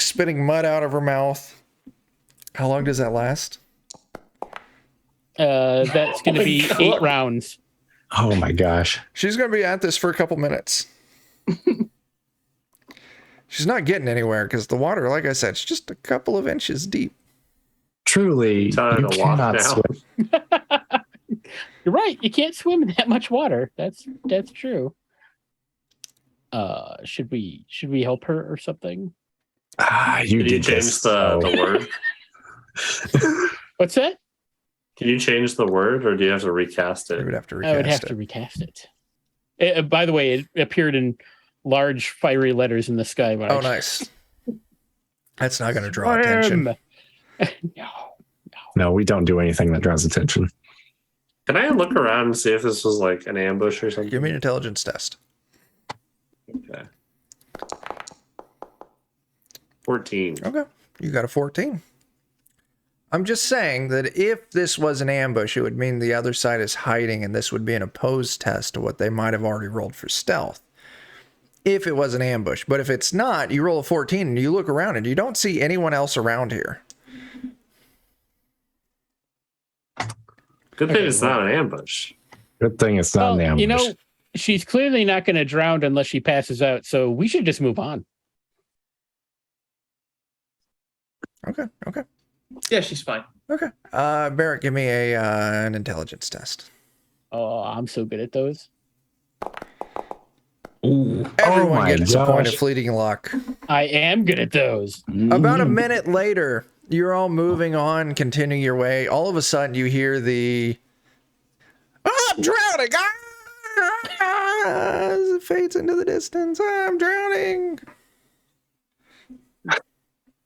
spitting mud out of her mouth. How long does that last? That's going to be 8 rounds. Oh my gosh. She's going to be at this for a couple minutes. She's not getting anywhere because the water, like I said, it's just a couple of inches deep. Truly, Tell her you to walk cannot now. swim. You're right. You can't swim in that much water. That's true. Should we help her or something? You Can you did change this. the word? What's that? Can you change the word or do you have to recast You it? would have to I recast would have it. to recast it. By the way, it appeared in large fiery letters in the sky. When Oh, I nice. That's not going to draw attention. No. No, we don't do anything that draws attention. Can I look around and see if this was like an ambush or something? Give me an intelligence test. Okay. 14. Okay. You got a 14. I'm just saying that if this was an ambush, it would mean the other side is hiding, and this would be an opposed test to what they might have already rolled for stealth. If it was an ambush. But if it's not, you roll a 14 and you look around and you don't see anyone else around here. Good thing it's not an ambush. Good thing it's not Well, an ambush. you know, she's clearly not going to drown unless she passes out. So we should just move on. Okay. Yeah, she's fine. Okay. Barrett, give me an intelligence test. Oh, I'm so good at those. Ooh. Everyone my gets a point of gosh. fleeting luck. I am good at those. About a minute later, you're all moving on, continuing your way. All of a sudden, you hear the "Oh, I'm drowning!" As it fades into the distance. I'm drowning.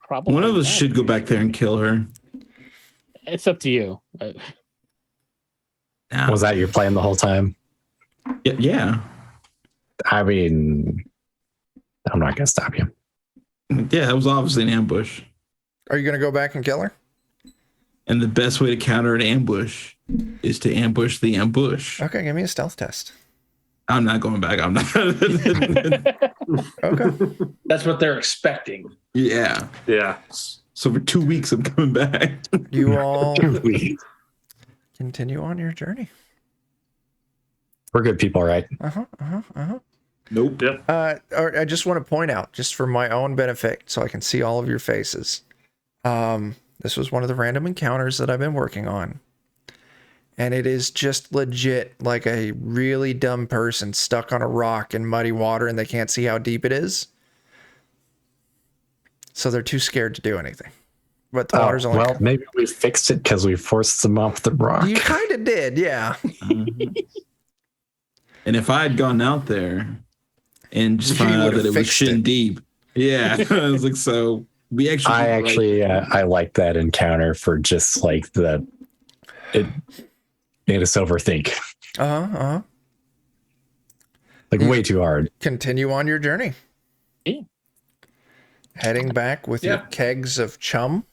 Probably One of us not. should go back there and kill her. It's up to you. Now, Was that your plan the whole time? yeah. I mean, I'm not gonna stop you. Yeah, it was obviously an ambush. Are you going to go back and kill her? And the best way to counter an ambush is to ambush the ambush. Okay, give me a stealth test. I'm not going back. I'm not. Okay. That's what they're expecting. Yeah. Yeah. So for 2 weeks, I'm coming back. You all continue on your journey. We're good people, right? Nope. Yep. Or I just want to point out, just for my own benefit, so I can see all of your faces. This was one of the random encounters that I've been working on. And it is just legit like a really dumb person stuck on a rock in muddy water and they can't see how deep it is. So they're too scared to do anything. But the water's only... Well, maybe we fixed it because we forced them off the rock. You kind of did, yeah. And if I had gone out there and just You found out would've that it was fixed shin it. deep, yeah, I was like, so we actually. I like that encounter for just like it made us overthink like way too hard. Continue on your journey. Yeah. Heading back with your Yeah. kegs of chum.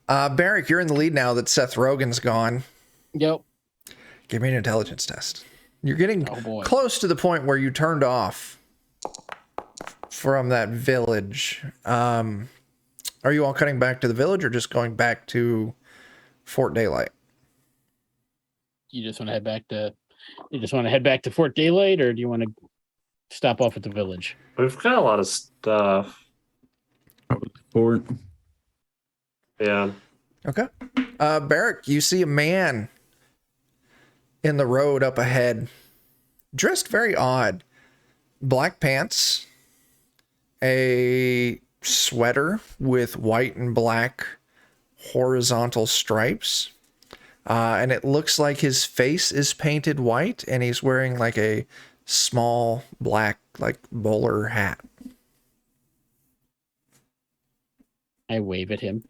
Barrick, you're in the lead now that Seth Rogen's gone. Yep. Give me an intelligence test. You're getting Oh, boy. close to the point where you turned off from that village. Are you all cutting back to the village or just going back to Fort Daylight? You just want to head back to. You just want to head back to Fort Daylight, or do you want to stop off at the village? We've got a lot of stuff. Or Yeah. Okay. Barrick, you see a man in the road up ahead, dressed very odd. Black pants, a sweater with white and black horizontal stripes. And it looks like his face is painted white and he's wearing like a small black like bowler hat. I wave at him.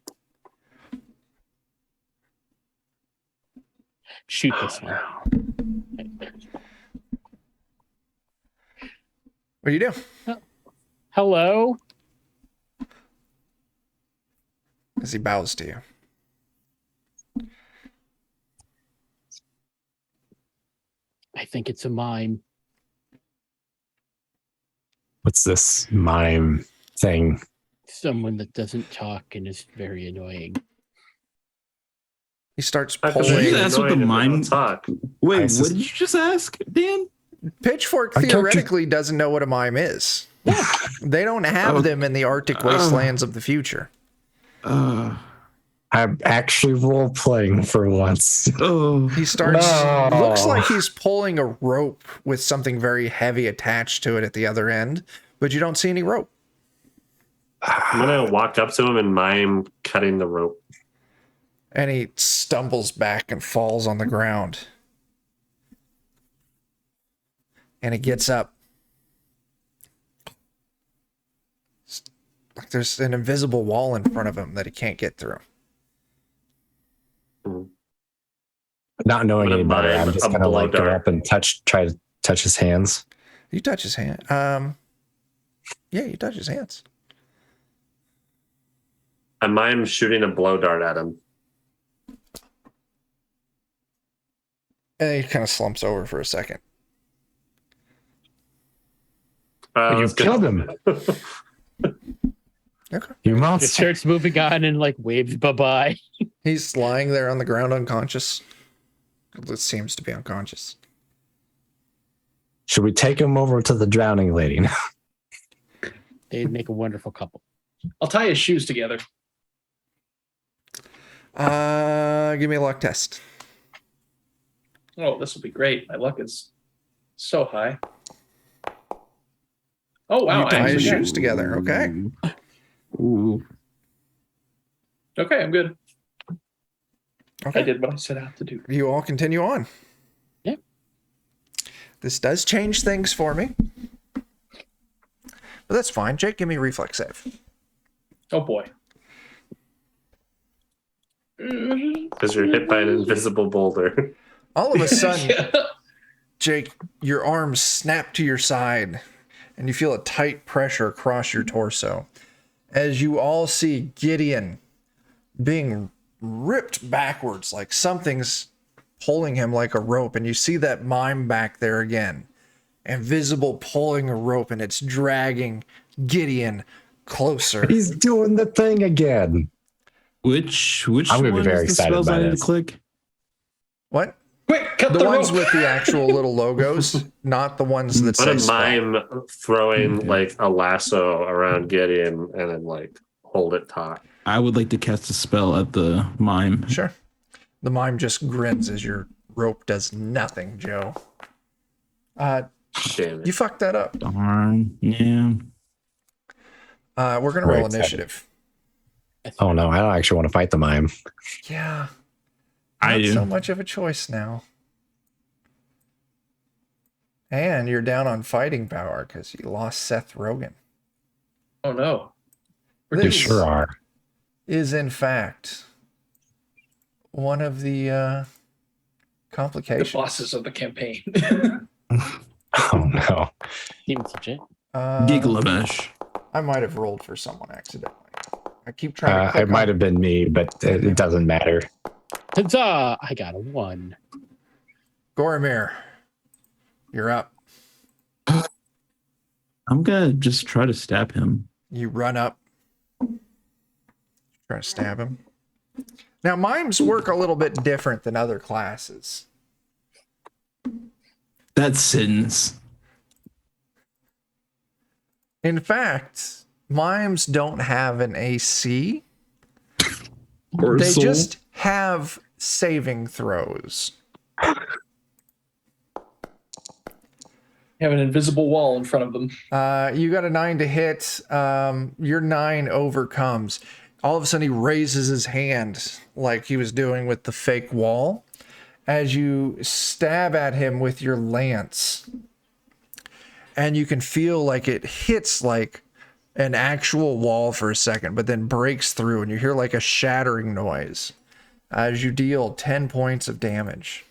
Shoot this one. What do you do? Hello. As he bows to you. I think it's a mime. What's this mime thing? Someone that doesn't talk and is very annoying. He starts How come Did you pulling. ask what the annoying if they mime- don't talk? wait, I what did you just ask, Dan? Pitchfork I told you- theoretically doesn't know what a mime is. They don't have Oh. them in the Arctic wastelands of the future. I'm actually role playing for once. Oh, He starts, No. looks like he's pulling a rope with something very heavy attached to it at the other end, but you don't see any rope. I'm gonna walk up to him and mime cutting the rope. And he stumbles back and falls on the ground. And he gets up. Like there's an invisible wall in front of him that he can't get through. Not knowing I'm any gonna better, mime I'm just a gonna like blow go dart. up and try to touch his hands. You touch his hand. Yeah, you touch his hands. I mime shooting a blow dart at him. And he kind of slumps over for a second. You Let's go. killed him. Okay. You Just monster. starts moving on and like waves bye-bye. He's lying there on the ground unconscious. It seems to be unconscious. Should we take him over to the drowning lady now? They'd make a wonderful couple. I'll tie his shoes together. Give me a luck test. Oh, this will be great. My luck is so high. Oh, wow. You tie his actually, yeah. shoes together. Okay. Ooh. Okay, I'm good. Okay. I did what I set out to do. You all continue on. Yeah. This does change things for me. But that's fine. Jake, give me a reflex save. Oh, boy. Because you're hit by an invisible boulder. All of a sudden, Yeah. Jake, your arms snap to your side and you feel a tight pressure across your torso as you all see Gideon being ripped backwards like something's pulling him like a rope. And you see that mime back there again, invisible, pulling a rope, and it's dragging Gideon closer. He's doing the thing again. Which I'm gonna be one very is the excited spells by I need to this. click? What? Quick, cut The the ones rope. with the actual little logos, not the ones that What say a spell. mime throwing Okay. like a lasso around Gideon and then like hold it taut. I would like to cast a spell at the mime. Sure. The mime just grins as your rope does nothing, Joe. Damn it. You fucked that up. Darn. Yeah. We're gonna Very roll excited. initiative. Oh no, I don't actually want to fight the mime. Yeah. I Not do. so much of a choice now. And you're down on fighting power because you lost Seth Rogen. Oh no. You This sure are. is, in fact, one of the The complications. bosses of the campaign. Oh no. Seems legit. Giglamesh. I might have rolled for someone accidentally. I keep trying to click It might on- have been me, but it doesn't matter. Huzzah! I got a 1. Goromir, you're up. I'm gonna just try to stab him. You run up. Try to stab him. Now, mimes work a little bit different than other classes. That's sins. In fact, mimes don't have an AC. Or They soul. just have saving throws. You have an invisible wall in front of them. You got a 9 to hit. Your 9 overcomes. All of a sudden, he raises his hand like he was doing with the fake wall as you stab at him with your lance. And you can feel like it hits like an actual wall for a second, but then breaks through, and you hear like a shattering noise as you deal 10 points of damage.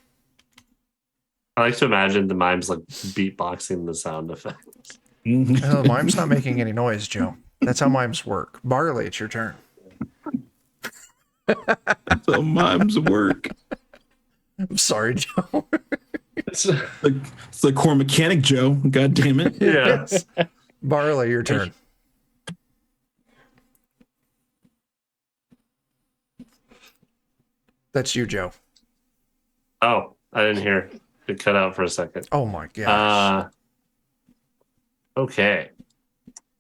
I like to imagine the mimes like beatboxing the sound effects. Mhm. Oh, the mime's not making any noise, Joe. That's how mimes work. Barley, it's your turn. So mimes work. I'm sorry, Joe. It's, It's the core mechanic, Joe. God damn it. Yeah. Yes. Barley, your turn. That's you, Joe. Oh, I didn't hear. It cut out for a second. Oh my gosh. Okay.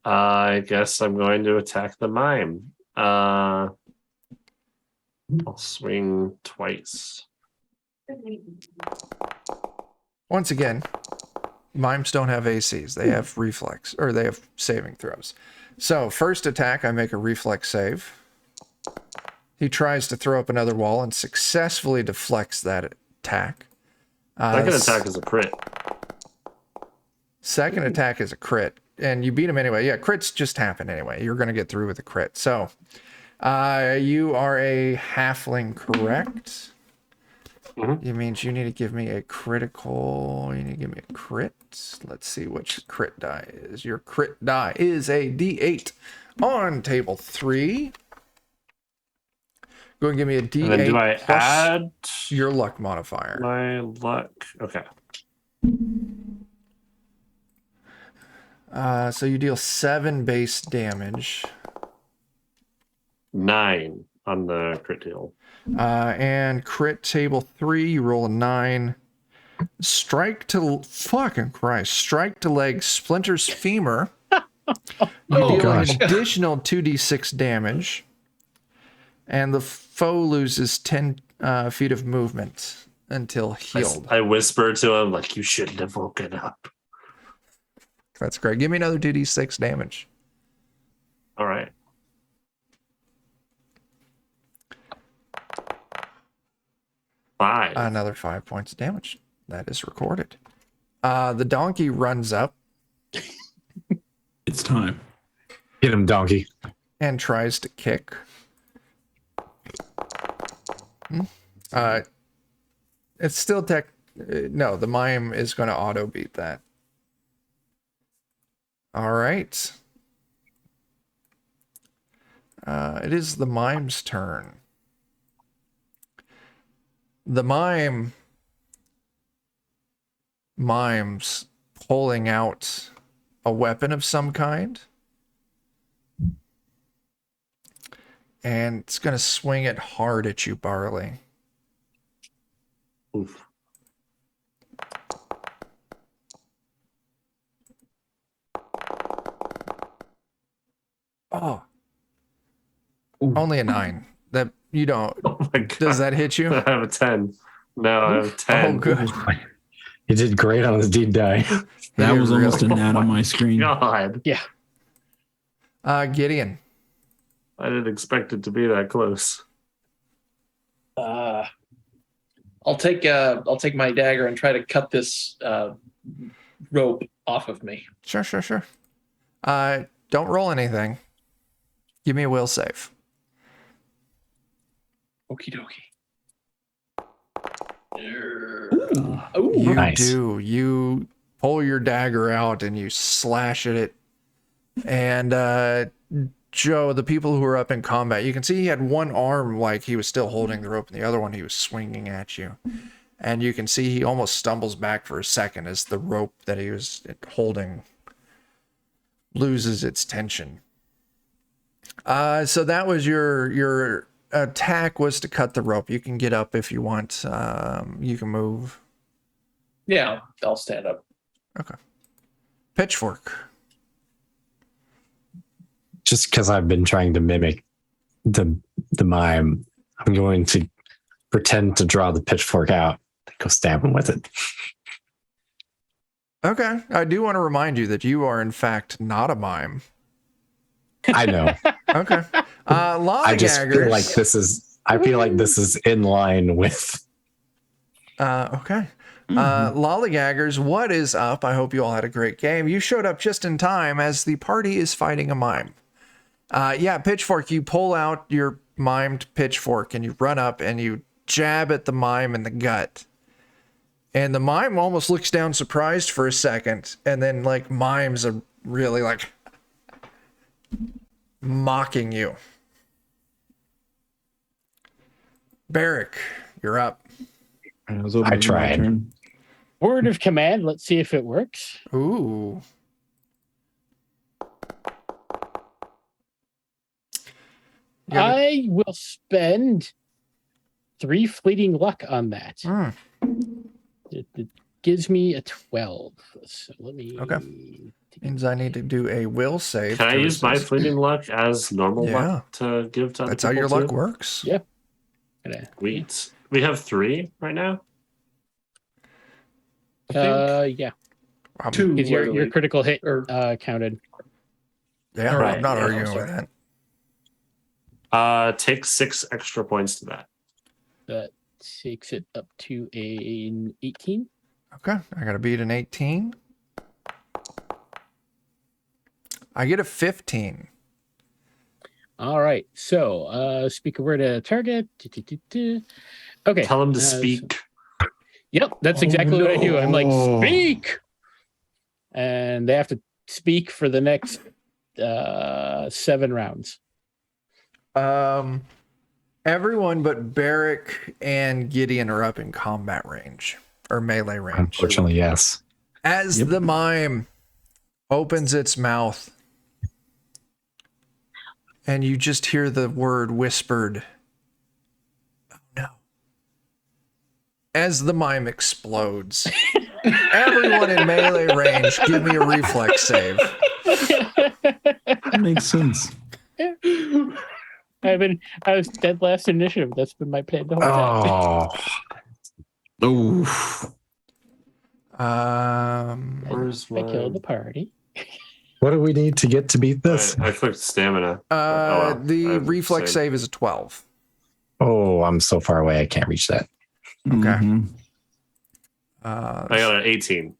I guess I'm going to attack the mime. I'll swing twice. Once again, mimes don't have ACs. They have reflex, or they have saving throws. So, first attack, I make a reflex save. He tries to throw up another wall and successfully deflects that attack. Second attack is a crit. Second attack is a crit, and you beat him anyway. Yeah, crits just happen anyway. You're going to get through with a crit. So, you are a halfling, correct? Mhm. It means you need to give me a critical. You need to give me a crit. Let's see what your crit die is. Your crit die is a D8 on table 3. Go and give me a D8 And then do I plus add your luck modifier. my luck? Okay. So you deal 7 base damage. 9 on the crit deal. And crit table 3, you roll a 9. Strike to fucking Christ. Strike to leg, splinters femur. You Oh, deal gosh. an additional 2d6 damage. And the foe loses 10 feet of movement until healed. I whisper to him like, "You shouldn't have woken up." That's great. Give me another 2d6 damage. All right. Five. Another 5 points of damage. That is recorded. The donkey runs up It's time. Get him, donkey. and tries to kick. It's still no, the mime is going to auto beat that. All right. It is the mime's turn. The mime's pulling out a weapon of some kind. And it's going to swing it hard at you, Barley. Oof. Oh. Only a 9. That you don't. Oh my god. Does that hit you? I have a 10. No, I have a 10. Oh, good. You did great on his deed die. That You was almost really- an ad on my screen. God. Gideon. I didn't expect it to be that close. I'll take my dagger and try to cut this rope off of me. Sure. Don't roll anything. Give me a will save. Okie dokie. You Nice. do. You pull your dagger out and you slash at it. And Joe, the people who are up in combat, you can see he had one arm like he was still holding the rope and the other one he was swinging at you. And you can see he almost stumbles back for a second as the rope that he was holding loses its tension. So that was your attack was to cut the rope. You can get up if you want. You can move. Yeah, I'll stand up. Okay. Pitchfork. Just because I've been trying to mimic the mime, I'm going to pretend to draw the pitchfork out and go stab him with it. Okay. I do want to remind you that you are in fact not a mime. I know. Okay. I just feel like this is. I feel like this is in line with. Okay. Lollygaggers, what is up? I hope you all had a great game. You showed up just in time as the party is fighting a mime. Pitchfork, you pull out your mimed pitchfork and you run up and you jab at the mime in the gut. And the mime almost looks down surprised for a second and then like mimes are really like mocking you. Barrick, you're up. I tried. Word of command. Let's see if it works. Ooh. I will spend 3 fleeting luck on that. Mm. It gives me a 12. So let me. Okay. Means I need to do a will save. Can I to use my resist. fleeting luck as normal Yeah. luck to give to other That's how people your too? luck works. Yeah. Sweet. We have 3 right now. I think. Yeah. 2 Because your literally. critical hit Or- counted. Yeah, Right, I'm not yeah, arguing sorry. with that. Take 6 extra points to that. That takes it up to an 18. Okay, I got to beat an 18. I get a 15. All right. So, speak a word at a target. Okay. Tell him to so- speak. Yep, that's exactly what I do. I'm like, no. speak, and they have to speak for the next 7 rounds. Everyone but Barrick and Gideon are up in combat range or melee range. Unfortunately, yes. As the mime opens its mouth and you just hear the word whispered, "Oh no." As the mime explodes, everyone in melee range, give me a reflex save. That makes sense. I was dead last initiative. That's been my plan the whole time. Oh, Where's I killed mine? the party. what do we need to get to beat this? I clicked stamina. I The have reflex saved. save is a 12. Oh, I'm so far away. I can't reach that. Okay. Mhm. I got an 18.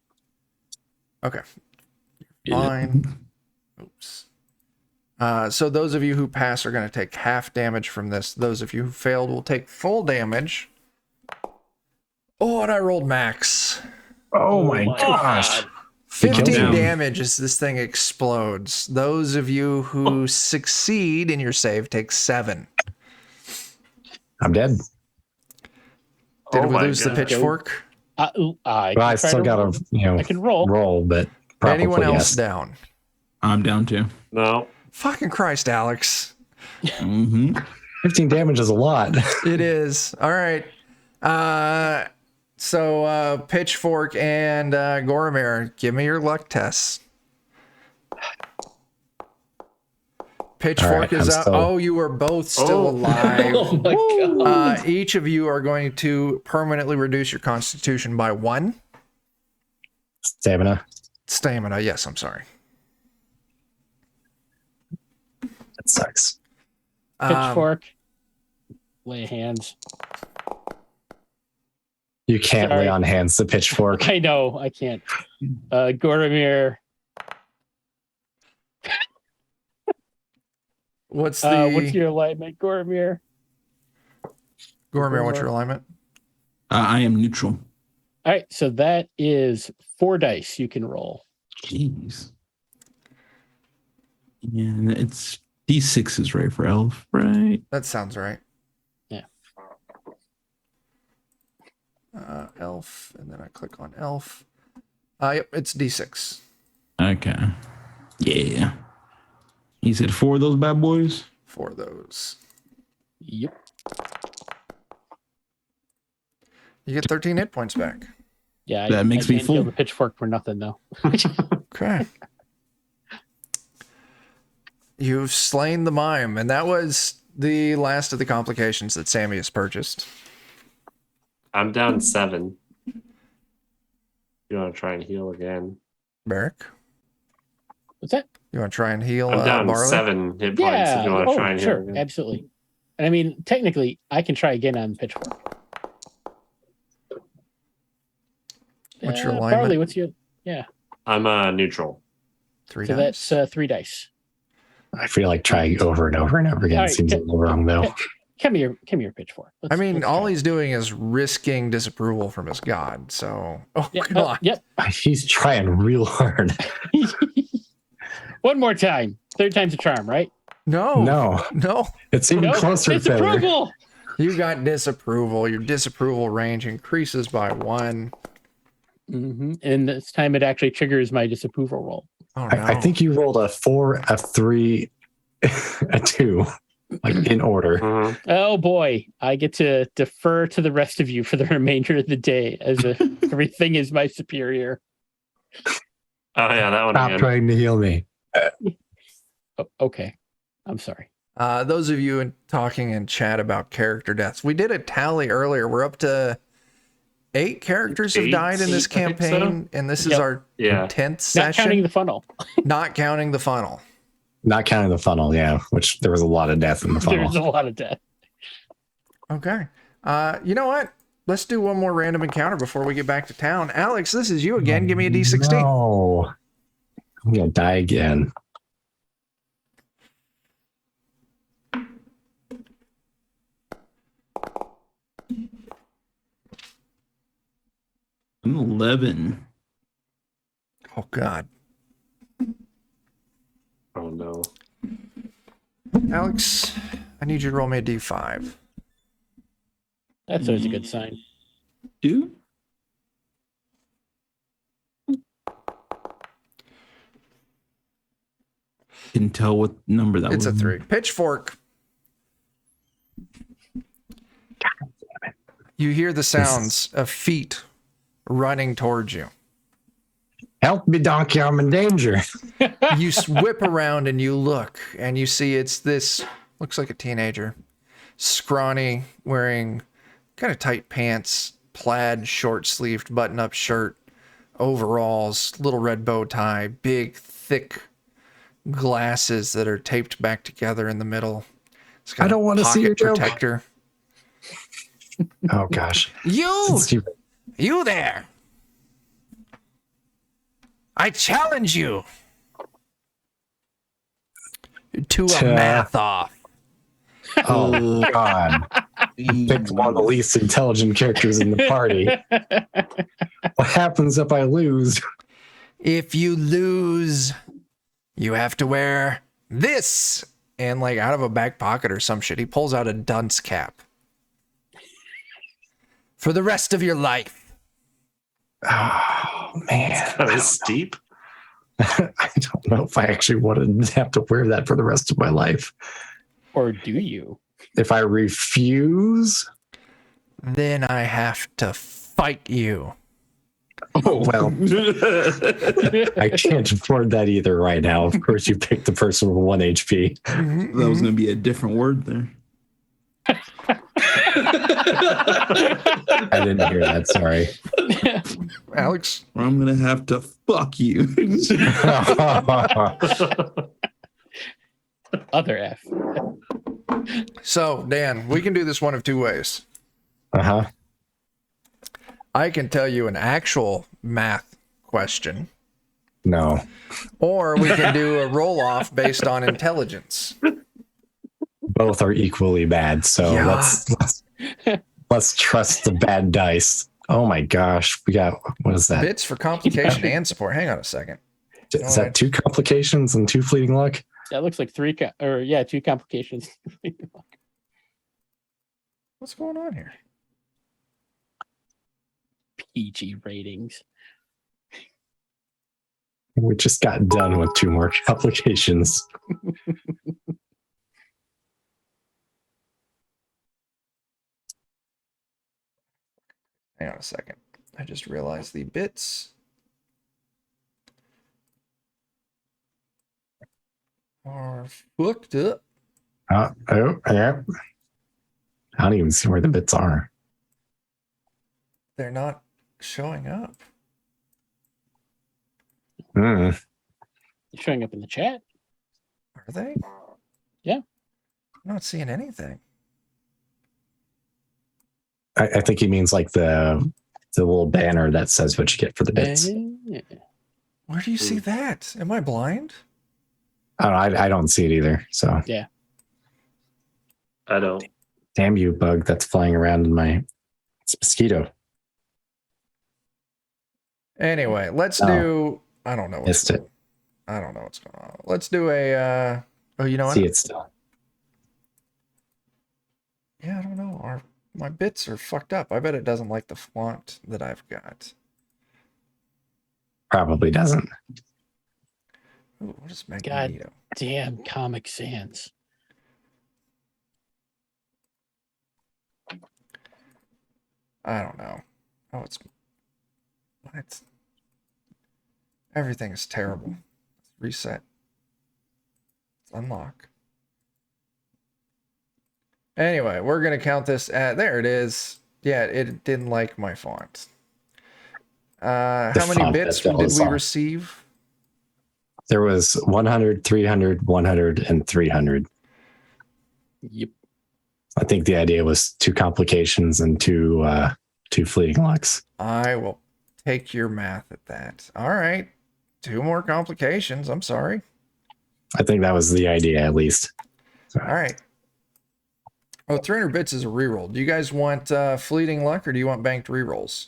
Okay. Fine. Oops. So those of you who pass are going to take half damage from this. Those of you who failed will take full damage. Oh, and I rolled max. Oh my my gosh. God. 15 down. damage as this thing explodes. Those of you who succeed in your save take 7. I'm dead. Did Oh we my lose the God. pitchfork? I Well, I can try still to got roll. to, you know, I can roll. roll, but probably Anyone else yes. down? I'm down too. No. Fucking Christ, Alex. Mm-hmm. 15 damage is a lot. It is. All right. So Pitchfork and Goromir, give me your luck tests. Pitchfork All right, is I'm up. still- Oh, you are both still Oh. alive. Oh my God. Each of you are going to permanently reduce your constitution by 1 Stamina. stamina. Yes, I'm sorry. That sucks. Pitchfork. Lay hands. You can't Sorry. lay on hands the pitchfork. I know. I can't. Goromir. What's the What's your alignment, Goromir? Goromir? What's your alignment? I am neutral. All right. So that is 4 dice you can roll. Jeez. And it's D6s, right, for elf, right? That sounds right. Yeah. Elf, and then I click on elf. Yep, it's D6 Okay. Yeah. He said 4 of those bad boys. for those. Yep. You get 13 hit points back. Yeah. That makes me can't kill full. the pitchfork for nothing, though. Okay. You've slain the mime, and that was the last of the complications that Sammy has purchased. I'm down 7. You want to try and heal again? Barrick, What's that? you want to try and heal I'm down Barley? 7 hit points. Yeah. If you want to Oh, try and heal sure. again. Absolutely. And I mean, technically, I can try again on pitchfork. What's your Barley, alignment? what's your? Yeah. I'm neutral. 3 So dice. that's 3 dice. I feel like trying over and over and over again All right, seems a little wrong, though. Come here, pitchfork. I mean, let's all try. he's doing is risking disapproval from his god. So, oh Yeah, god, yep. He's trying real hard. One more time. 3rd time's a charm, right? no, No, it's even No, closer. it's Failure. approval. you got disapproval. Your disapproval range increases by 1. And this time it actually triggers my disapproval roll. Oh no! I think you rolled a 4, a 3, a 2, like in order. Mhm. Oh boy, I get to defer to the rest of you for the remainder of the day, as if everything is my superior. Oh yeah, that one Stop again. trying to heal me. Oh, okay, I'm sorry. Those of you talking in chat about character deaths, we did a tally earlier. We're up to 8 characters have 8? died in this 8, I think so. campaign, and this is Yep. our Yeah. 10th Not session. counting the funnel. Not counting the funnel. Not counting the funnel, yeah, which there was a lot of death in the There's funnel. a lot of death. Okay. You know what? Let's do one more random encounter before we get back to town. Alex, this is you again. Give me a D16. No. I'm going to die again. I'm 11. Oh god. Oh no. Alex, I need you to roll me a D5. That's always a good sign. 2? Can tell what number that It's was. a 3. Pitchfork. You hear the sounds of feet running towards you. Help me, donkey, I'm in danger. You whip around and you look and you see it's this, looks like a teenager, scrawny, wearing kind of tight pants, plaid, short sleeved button up shirt, overalls, little red bow tie, big, thick glasses that are taped back together in the middle. It's got I don't a wanna see your pocket joke. protector. Oh, gosh. You! Stupid. You there! I challenge you! to a To- math off. Oh God! You picked one of the least intelligent characters in the party. What happens if I lose? If you lose, you have to wear this. And like out of a back pocket or some shit, he pulls out a dunce cap. For the rest of your life. Oh man, Kind of steep. I don't know if I actually want to have to wear that for the rest of my life. Or do you? If I refuse, Then I have to fight you. oh well, I can't afford that either right now. Of course, you picked the person with 1 HP. That was going to be a different word there. I didn't hear that. Sorry. Alex? Or I'm going to have to fuck you. Other F. So, Dan, we can do this one of two ways. Uh-huh. I can tell you an actual math question, No. or we can do a roll off based on intelligence. Both are equally bad. So Yeah. let's trust the bad dice. Oh my gosh. We got, what is that? Bits for complication and support. Hang on a second. Is that 2 complications and 2 fleeting luck? That looks like 2 complications. What's going on here? PG ratings. We just got done with 2 more complications. Hang on a second. I just realized the bits are fucked up. Oh, yeah. I don't even see where the bits are. They're not showing up. Mm. Showing up in the chat. Are they? Yeah. I'm not seeing anything. I think he means like the little banner that says what you get for the bits. Where do you see that? Am I blind? I don't see it either. So I don't. damn you, bug that's flying around in my it's a mosquito. Anyway, let's Oh. do. I don't know. What's Missed it. I don't know what's going on. Let's do a. Oh, you know what? See it still. Yeah, I don't know. My bits are fucked up. I bet it doesn't like the font that I've got. Probably doesn't. Ooh, what is Magneto? Damn Comic Sans. I don't know. Oh, it's what? Everything is terrible. Reset. Let's unlock. Anyway, we're gonna count this at there it is. Yeah, it didn't like my font. How many font bits that did was we on. receive? There was 100, 300, 100, and 300. Yep. I think the idea was 2 complications and 2 fleeting lucks. I will take your math at that. All right. 2 more complications. I'm sorry. I think that was the idea, at least. All right. Oh, 300 bits is a reroll. Do you guys want fleeting luck or do you want banked rerolls?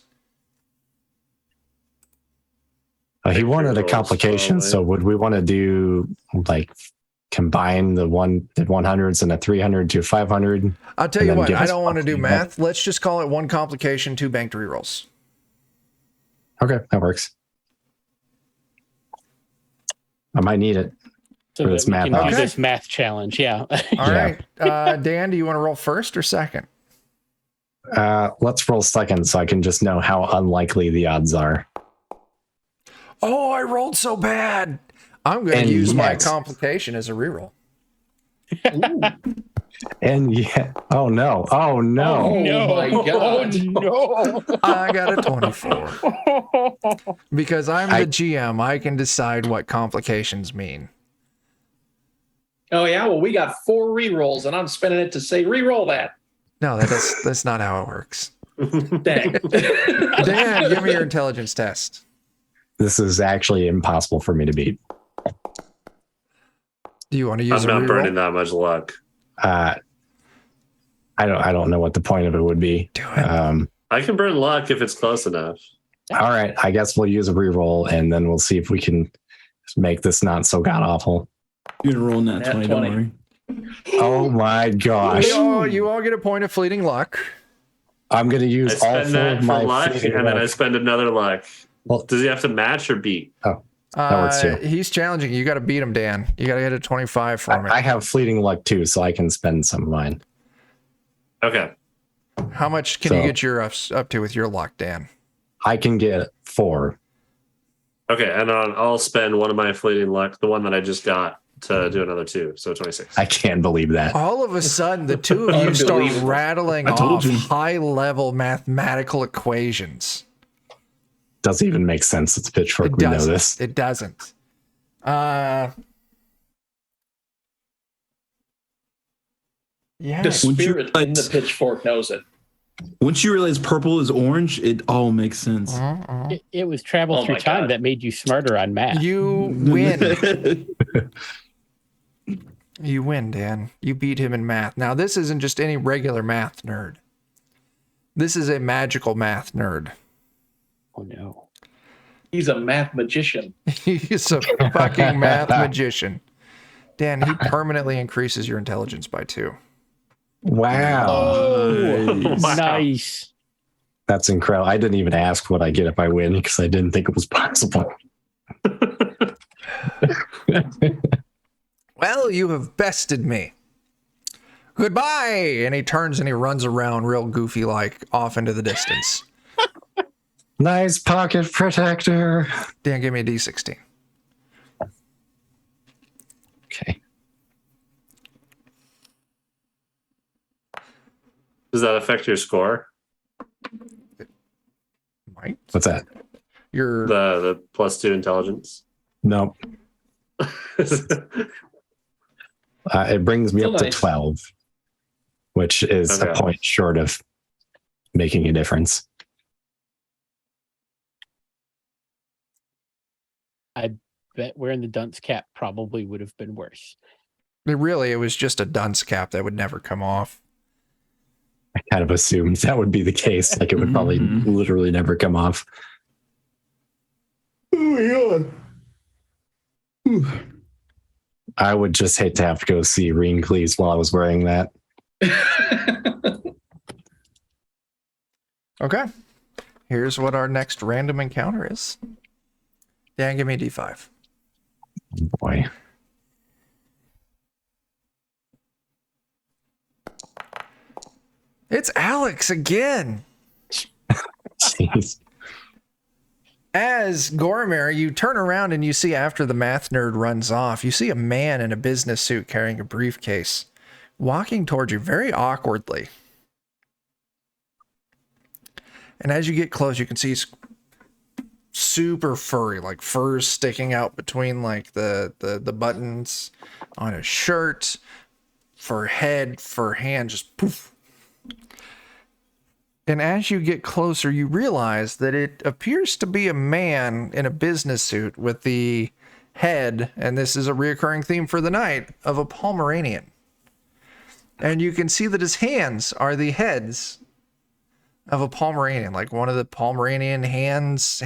He wanted a Rerolls, complication, probably. so would we want to do like combine the 100s and a 300 to 500? I'll tell And you then what, give I us don't want to do one math. Let's just call it 1 complication, 2 banked rerolls. Okay, that works. I might need it. So For that this we math can off. do this math challenge. Yeah. All Yeah. right. Dan, do you want to roll first or second? Let's roll second so I can just know how unlikely the odds are. Oh, I rolled so bad. I'm going And to use my yet- complication as a reroll. And yeah, oh no, Oh, no. my God. Oh, no. I got a 24. Because I'm the I- GM, I can decide what complications mean. Oh yeah, well we got 4 rerolls, and I'm spending it to say reroll that. No, that's not how it works. Dang. Dan, give me your intelligence test. this is actually impossible for me to beat. Do you want to use I'm a not reroll? burning that much luck. I don't know what the point of it would be. Do it. I can burn luck if it's close enough. All right, I guess we'll use a reroll, and then we'll see if we can make this not so god awful. You're gonna roll in that Nat 20, 20. don't worry. Oh my gosh! You all get a point of fleeting luck. I'm gonna I use all spend 4 that of for my luck, fleeting and then I luck. spend another luck. Well, Does he have to match or beat? that works too. He's challenging you. You got to beat him, Dan. You got to get a 25 for me. I have fleeting luck too, so I can spend some of mine. Okay. How much can you So- get your up to with your luck, Dan? I can get 4. Okay, and I'll spend one of my fleeting luck, the one that I just got, to do another 2, so 26. I can't believe that. All of a sudden, the two of you start Unbelievable. rattling I told off you. high-level mathematical equations. Doesn't even make sense. It's Pitchfork. We know doesn't. this. It doesn't. Yeah. The Would you spirit in the pitchfork knows it. Once you realize purple is orange, it all makes sense. It was travel Oh through my time God. that made you smarter on math. You win. You win, Dan. You beat him in math. Now, this isn't just any regular math nerd. This is a magical math nerd. Oh no. He's a math magician. He's a fucking math magician. Dan, he permanently increases your intelligence by 2. Wow. Oh, Wow. nice. That's incredible. I didn't even ask what I get if I win because I didn't think it was possible. Well, you have bested me. Goodbye. And he turns and he runs around real goofy like off into the distance. Nice pocket protector. Dan, give me a D16. Okay. Does that affect your score? Right? What's that? Your The +2 intelligence? Nope. It brings me Still up to nice. 12, which is a Okay. point short of making a difference. Bet wearing the dunce cap probably would have been worse. it was just a dunce cap that would never come off. I kind of assumed that would be the case. Like it would probably Mhm. literally never come off. Oh my god. I would just hate to have to go see Reen Cleese while I was wearing that. Okay. Here's what our next random encounter is. Dan, give me a D5. Boy. It's Alex again. Jeez. As Gormir, you turn around and you see after the math nerd runs off, you see a man in a business suit carrying a briefcase walking towards you very awkwardly. And as you get close, you can see he's super furry, like furs sticking out between like the buttons on his shirt, fur head, fur hand, just poof. And as you get closer, you realize that it appears to be a man in a business suit with the head, and this is a reoccurring theme for the night, of a Pomeranian. And you can see that his hands are the heads of a Pomeranian, like one of the Pomeranian heads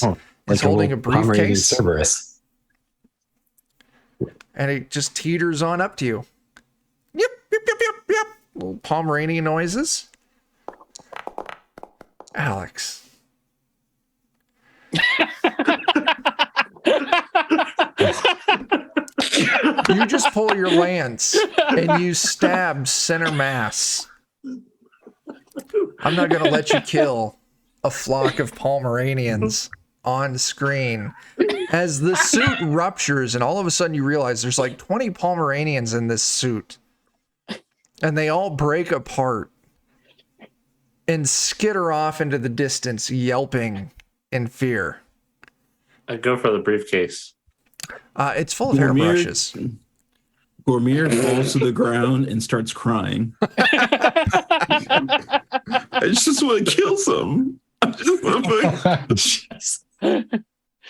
Oh, is holding a little Pomeranian briefcase, Cerberus. and it just teeters on up to you. Yep, yep, yep, yep, yep. Little Pomeranian noises. Alex. You just pull your lance and you stab center mass. I'm not going to let you kill a flock of Pomeranians on screen. As the suit ruptures, and all of a sudden you realize there's like 20 Pomeranians in this suit, and they all break apart and skitter off into the distance, yelping in fear. I go for the briefcase. It's full of hairbrushes. Gormir falls to the ground and starts crying. I just want to kill some. I just want to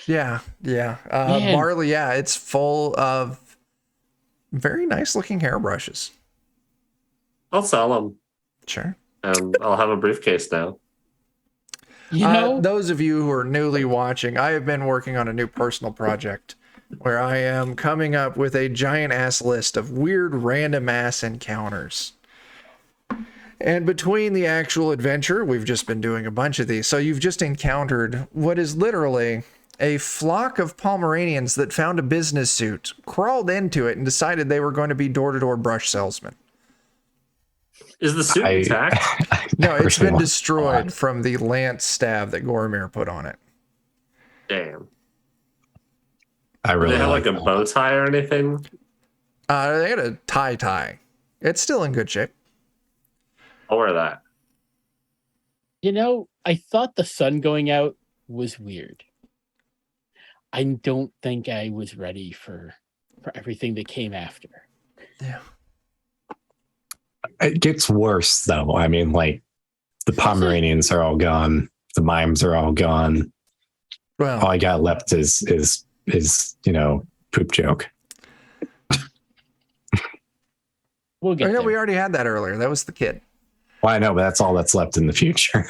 Yeah. Man. Marley, yeah, it's full of very nice looking hairbrushes. I'll sell them. Sure. I'll have a briefcase now. You know, Those of you who are newly watching, I have been working on a new personal project where I am coming up with a giant ass list of weird random ass encounters. And between the actual adventure, we've just been doing a bunch of these. So you've just encountered what is literally a flock of Pomeranians that found a business suit, crawled into it, and decided they were going to be door-to-door brush salesmen. Is the suit intact? No, it's been destroyed from the lance stab that Gormir put on it. Damn. I Do really they have like a that. bow tie or anything? They had a tie. It's still in good shape. I'll wear that. you know, I thought the sun going out was weird. I don't think I was ready for everything that came after. Yeah. It gets worse though. I mean, like the Pomeranians are all gone. The mimes are all gone. Well, All I got left is poop joke. We'll get there. we already had that earlier. That was the kid. Well, I know, but that's all that's left in the future.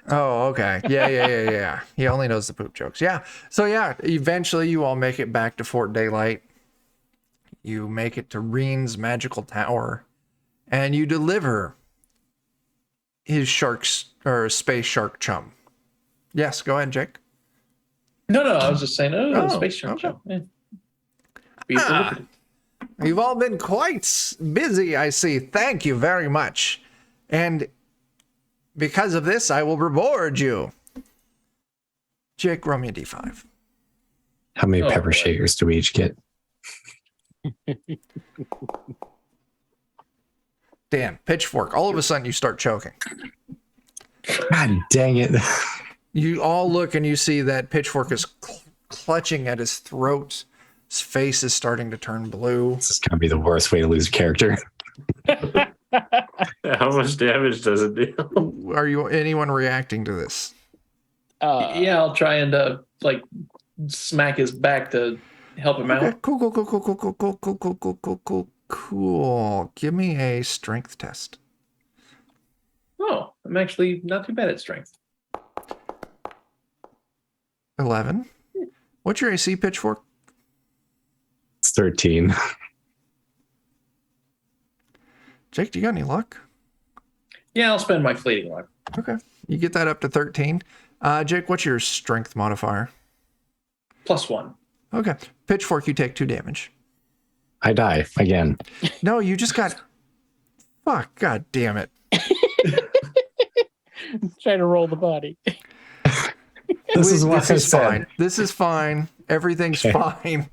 Oh, okay. Yeah. He only knows the poop jokes. Yeah. So yeah, eventually you all make it back to Fort Daylight. You make it to Reen's magical tower, and you deliver his space shark chum. Yes, go ahead, Jake. No, I was just saying, space shark okay. show. Yeah. Be delivered. You've all been quite busy, I see. Thank you very much. And because of this, I will reward you. Jake, roll me a d5. How many Oh, pepper boy. shakers do we each get? Dan, pitchfork. All of a sudden, you start choking. God dang it. You all look and you see that pitchfork is clutching at his throat. His face is starting to turn blue. This is going to be the worst way to lose a character. How much damage does it do? Are you anyone reacting to this? Yeah, I'll try and smack his back to help him Okay, out. cool. Give me a strength test. Oh, I'm actually not too bad at strength. 11. What's your AC, pitchfork? It's 13. Jake, do you got any luck? Yeah, I'll spend my fleeting luck. Okay. You get that up to 13. Jake, what's your strength modifier? +1. Okay. Pitchfork, you take 2 damage. I die again. No, you just got... Fuck, god damn it. Try to roll the body. This is what This I is said. fine. This is fine. Everything's fine.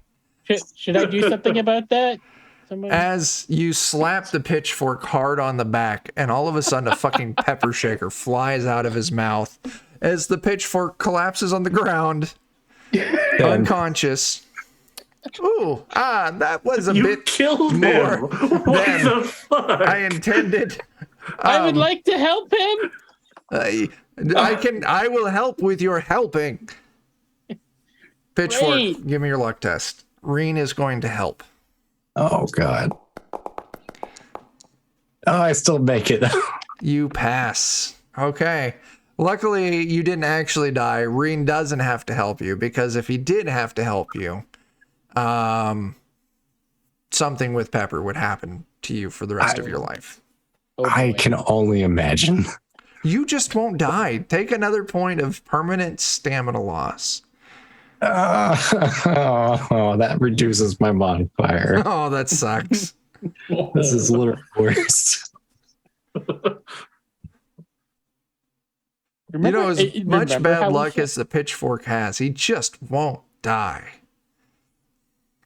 Should I do something about that? Somebody? As you slap the pitchfork hard on the back, and all of a sudden a fucking pepper shaker flies out of his mouth as the pitchfork collapses on the ground, unconscious. Ooh, that was a You bit killed more him. What than the fuck? I intended. I would like to help him. I will help with your helping. Pitchfork, Great. give me your luck test. Reen is going to help. Oh, God. Oh, I still make it. You pass. Okay. Luckily, you didn't actually die. Reen doesn't have to help you, because if he did have to help you, something with Pepper would happen to you for the rest of your life. Oh, I boy. can only imagine. You just won't die. Take another point of permanent stamina loss. That reduces my modifier. Oh, that sucks. This is a little worse. You know, as much remember how bad we luck said- as the pitchfork has, he just won't die.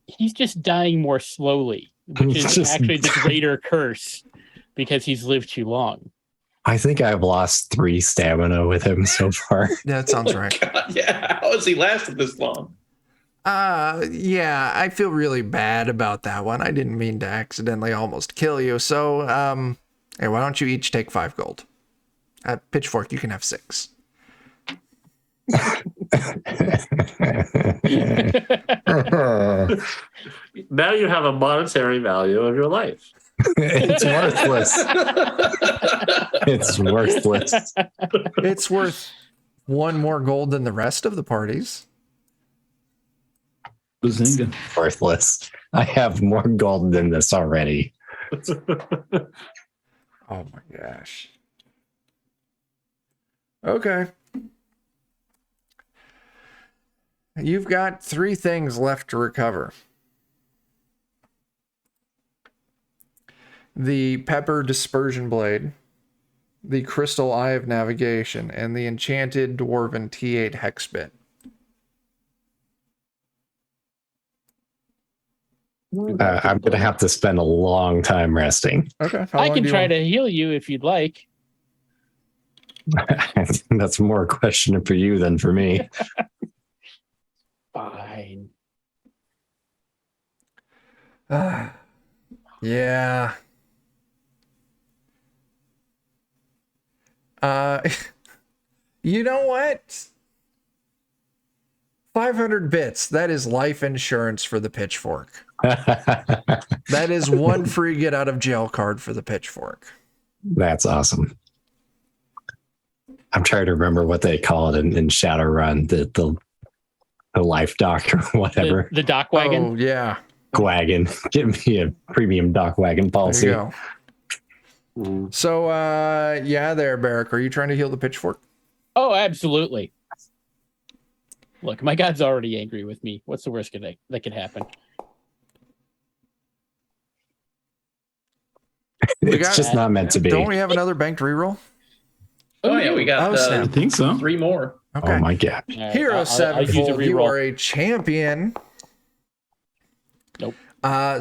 He's just dying more slowly, which He's is just- actually the greater curse because he's lived too long. I think I've lost 3 stamina with him so far. That sounds right. God, yeah, how has he lasted this long? Yeah, I feel really bad about that one. I didn't mean to accidentally almost kill you. So, hey, why don't you each take 5 gold? Pitchfork, you can have 6. Now you have a monetary value of your life. It's worthless. It's worthless. It's worth one more gold than the rest of the parties. Bazinga. Worthless. I have more gold than this already. Oh my gosh. Okay. You've got 3 things left to recover. The Pepper Dispersion Blade, the Crystal Eye of Navigation, and the Enchanted Dwarven T8 Hex Bit. I'm going to have to spend a long time resting. Okay. I can try to heal you if you'd like. That's more a question for you than for me. Fine. Yeah. You know what? 500 bits. That is life insurance for the pitchfork. That is one free get out of jail card for the pitchfork. That's awesome. I'm trying to remember what they call it in Shadowrun, the life dock or whatever. The dock wagon. Oh, yeah. Wagon. Give me a premium dock wagon There policy. you go. So, yeah, there, Barrick. Are you trying to heal the pitchfork? Oh, absolutely. Look, my god's already angry with me. What's the worst that could happen? It's just not meant to be. Don't we have another banked reroll? Oh yeah, we got Oh, snap. I think so. 3 more. Okay. Oh my god. All right, Hero I'll use a Sevenfold, you reroll. are a champion. Nope.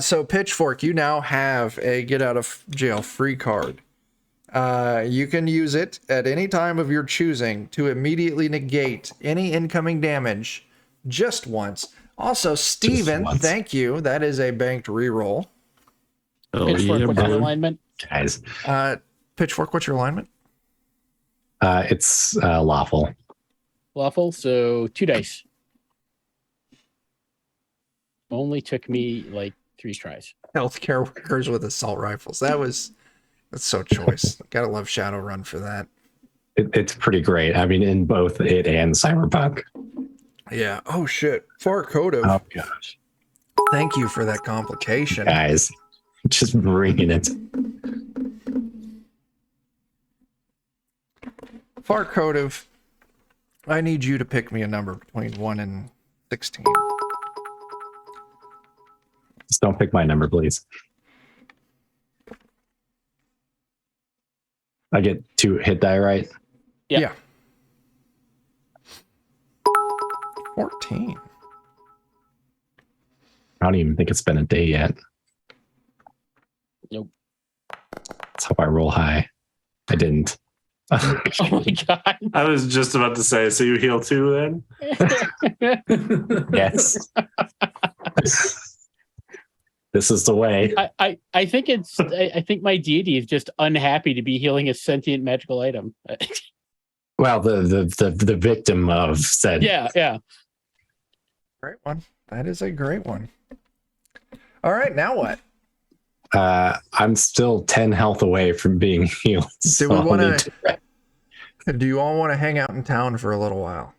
So Pitchfork, you now have a get out of jail free card. You can use it at any time of your choosing to immediately negate any incoming damage just once. Also, Steven, once. thank you. That is a banked reroll. Oh, Pitchfork, yeah, what's your bro. alignment? Guys. Pitchfork, what's your alignment? It's lawful. Lawful, so 2 dice. Only took me like 3 tries. Healthcare workers with assault rifles. That's so choice. Gotta love Shadowrun for that. It's pretty great. I mean, in both it and Cyberpunk. Yeah. Oh shit. Far Coda. Oh gosh. Thank you for that complication. Guys, just bringing it. Far Coda, I need you to pick me a number between 1 and 16. Just don't pick my number, please. I get 2 hit die, right? Yeah. 14. I don't even think it's been a day yet. Nope. Let's hope I roll high. I didn't. Oh my god. I was just about to say, so you heal 2 then? Yes. This is the way. I think I think my deity is just unhappy to be healing a sentient magical item. Well, the victim of said. Yeah. Great one. That is a great one. All right, now what? I'm still 10 health away from being healed. Do we I'll want need to? Do you all want to hang out in town for a little while?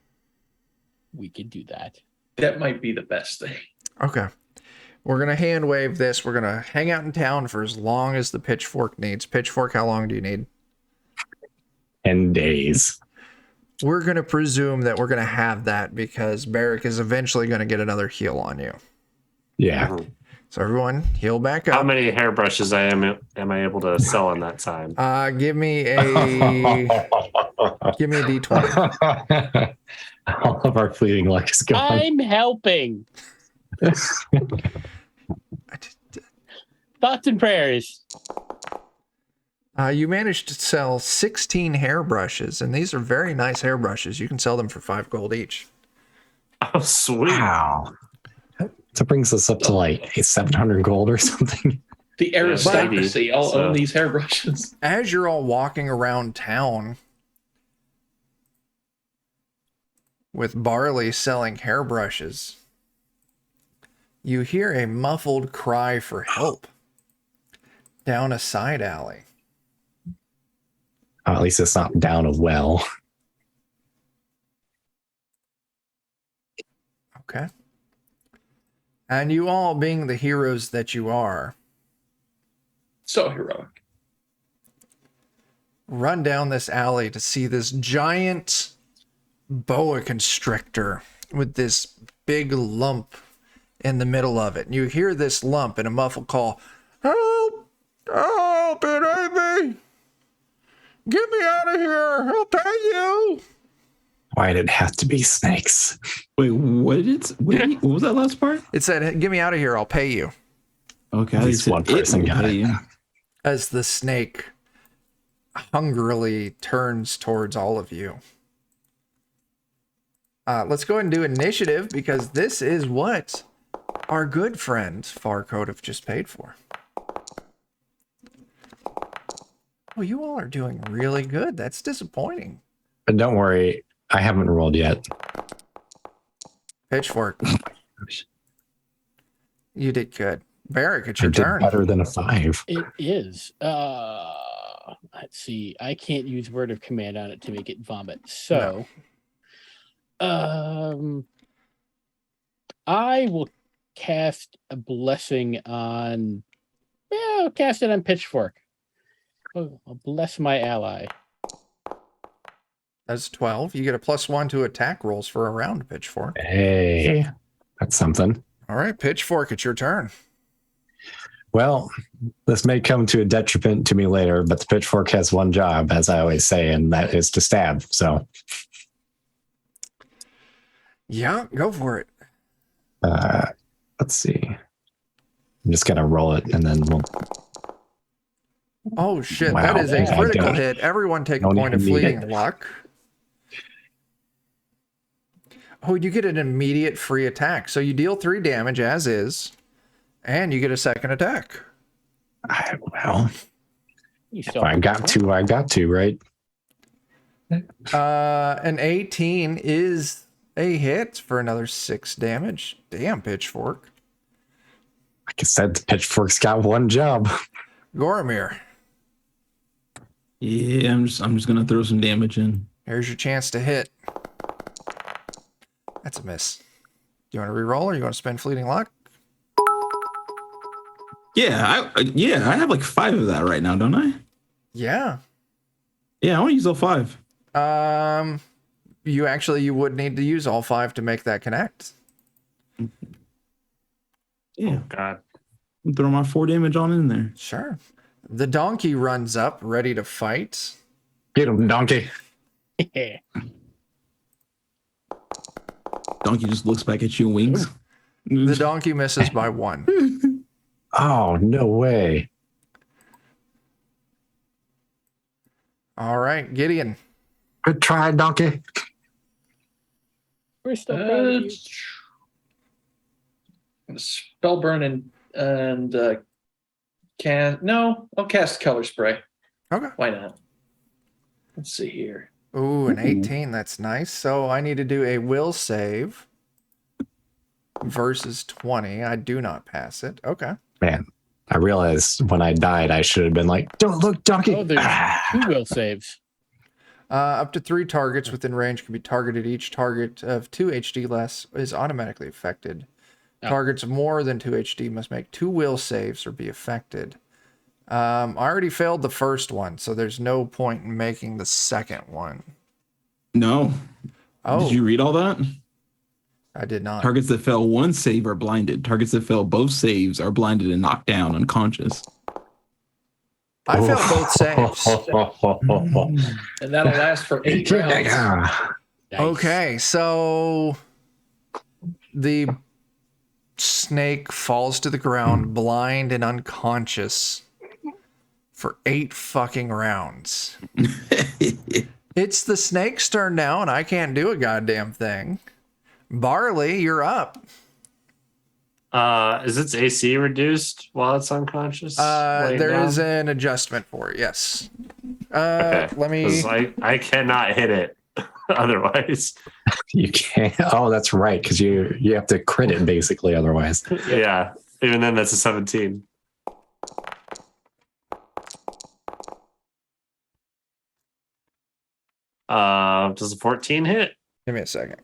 We could do that. That might be the best thing. Okay. We're going to hand wave this. We're going to hang out in town for as long as the pitchfork needs. Pitchfork, how long do you need? 10 days. We're going to presume that we're going to have that because Barrick is eventually going to get another heal on you. Yeah. So everyone, heal back How up. many hairbrushes am I able to sell in that time? Give me a D20. All of our fleeting luck is gone. I'm helping. Thoughts and prayers. You managed to sell 16 hairbrushes, and these are very nice hairbrushes. You can sell them for 5 gold each. Oh, sweet. Wow. That brings us up to like 700 gold or something. The aristocracy maybe. all So- own these hairbrushes. As you're all walking around town, with Barley selling hairbrushes, you hear a muffled cry for help down a side alley. At least it's not down a well. Okay. And you all, being the heroes that you are, So heroic. run down this alley to see this giant boa constrictor with this big lump in the middle of it. And you hear this lump in a muffled call, "Help! Help! It ain't me! Get me out of here! I'll pay you!" Why did it have to be snakes? Wait, what was that last part? It said, "Get me out of here! I'll pay you." Okay, At I least said one person will got pay it. you. As the snake hungrily turns towards all of you. Let's go ahead and do initiative, because this is what our good friend Farcode have just paid for. Oh, you all are doing really good. That's disappointing. But don't worry, I haven't rolled yet. Pitchfork, you did good. Barrick, it's I your did turn. better than a 5. It is. Let's see. I can't use word of command on it to make it vomit. So, I will cast a blessing on. Yeah, I'll cast it on Pitchfork. I'll bless my ally. That's 12. You get a +1 to attack rolls for a round, Pitchfork. Hey, that's something. All right, Pitchfork, it's your turn. Well, this may come to a detriment to me later, but the pitchfork has one job, as I always say, and that is to stab. So, Yeah, go for it. let's see. I'm just gonna roll it, and then we'll. Oh shit, Wow. that is a I critical don't- hit. Everyone take a don't point of even need fleeting it. luck. Oh, you get an immediate free attack. So you deal 3 damage as is, and you get a second attack. Well, You if still I got to, I got to, right? An 18 is a hit for another 6 damage. Damn, Pitchfork. Like I said, the pitchfork's got one job. Goromir, Yeah, I'm just gonna throw some damage in. here's your chance to hit. That's a miss. Do you want to reroll or you want to spend fleeting luck? Yeah, I have like 5 of that right now, don't I? Yeah. Yeah, I want to use all 5. You would need to use all 5 to make that connect. Yeah, Oh, God. throw my 4 damage on in there. Sure. The donkey runs up, ready to fight. Get him, donkey. Donkey just looks back at you and winks. The donkey misses by 1. Oh, no way. All right, Gideon. Good try, donkey. We're still proud of you. Spellburn and I'll cast color spray. Okay. Why not? Let's see here. Ooh, an 18. That's nice. So I need to do a will save versus 20. I do not pass it. Okay. Man, I realized when I died, I should have been like, don't look, donkey. Oh, there's 2 will saves. Up to 3 targets within range can be targeted. Each target of 2 HD less is automatically affected. Oh. Targets of more than 2 HD must make 2 will saves or be affected. I already failed the first one, so there's no point in making the second one. No. Oh, Did you read all that? I did not. Targets that fail 1 save are blinded. Targets that fail both saves are blinded and knocked down unconscious. I failed both saves. And that'll last for 8 rounds. Nice. Okay, so the snake falls to the ground, blind and unconscious for 8 fucking rounds. It's the snake's turn now, and I can't do a goddamn thing. Barley, you're up. Is its AC reduced while it's unconscious? There is an adjustment for it, yes. Okay. Let me. 'Cause I cannot hit it. otherwise. You can't. Oh, that's right. Because you have to crit it basically. Otherwise, Yeah. Even then, that's a 17. Does a 14 hit? Give me a second.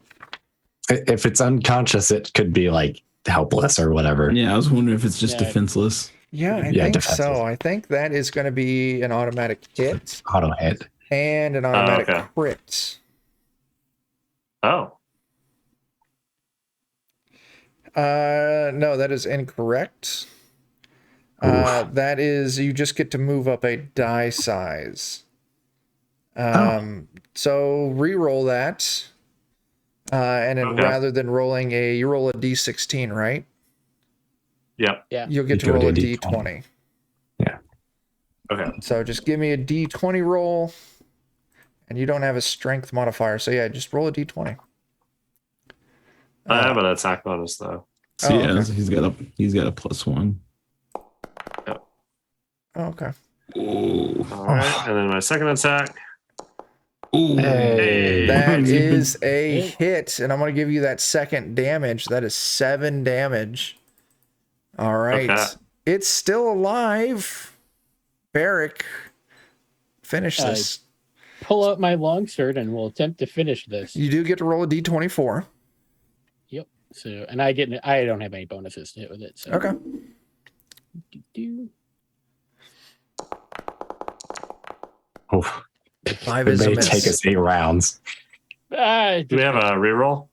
if it's unconscious, it could be like helpless or whatever. Yeah, I was wondering if it's just Yeah. defenseless. Yeah, I Yeah, think defensive. so. I think that is going to be an automatic hit Auto hit. and an automatic okay. crit. Oh. No, that is incorrect. That is, you just get to move up a die size. So re-roll that. And then Okay. rather than rolling you roll a d16, right? Yep. Yeah. You'll get You to go roll a to d20. Okay. So just give me a d20 roll. And you don't have a strength modifier. So yeah, just roll a d20. I have an attack bonus though. So Oh, yeah, okay. he's got a +1. Oh, okay. Ooh. All right. And then my second attack. Ooh. Hey. That is a hit, and I'm going to give you that second damage. That is 7 damage. All right. Okay. It's still alive. Barrick, finish this. Pull out my longsword and we'll attempt to finish this. You do get to roll a d24. Yep. So, and I don't have any bonuses to hit with it. So. Okay. Do-do. Oof. 5 It is a may miss. take us 8 rounds. Ah, Do we have a reroll?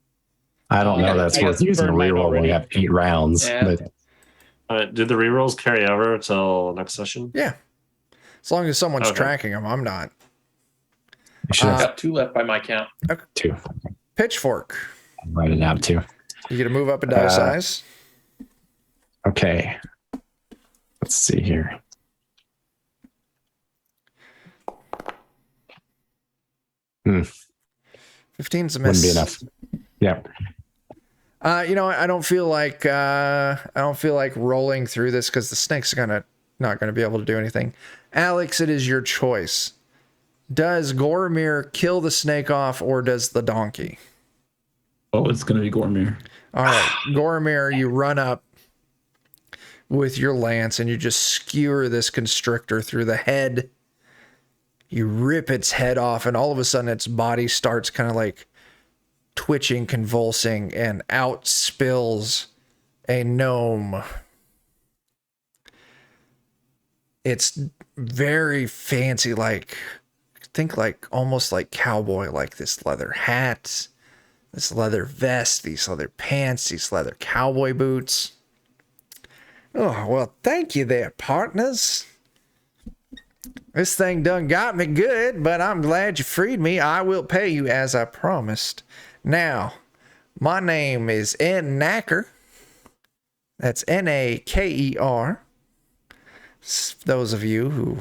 I don't I know. got- That's I got worth using a burned mine reroll when we already. have 8 rounds. Yeah. But Do the rerolls carry over till next session? Yeah. As long as someone's Okay. tracking them, I'm not. you should I've have got 2 left by my count. 2. Pitchfork. Write it out too. You get to move up a die size. Okay. Let's see here. 15's a miss. Wouldn't be enough. Yeah. You know, I don't feel like rolling through this because the snake's not gonna be able to do anything. Alex, it is your choice. Does Gormir kill the snake off, or does the donkey? Oh, it's gonna be Gormir. All right, Gormir, you run up with your lance and you just skewer this constrictor through the head. You rip its head off, and all of a sudden its body starts kind of like twitching, convulsing, and out spills a gnome. It's very fancy, like, think like almost like cowboy, like this leather hat, this leather vest, these leather pants, these leather cowboy boots. Oh, well, thank you there, partners. This thing done got me good, but I'm glad you freed me. I will pay you as I promised. Now, my name is N. Knacker. That's Naker. Those of you who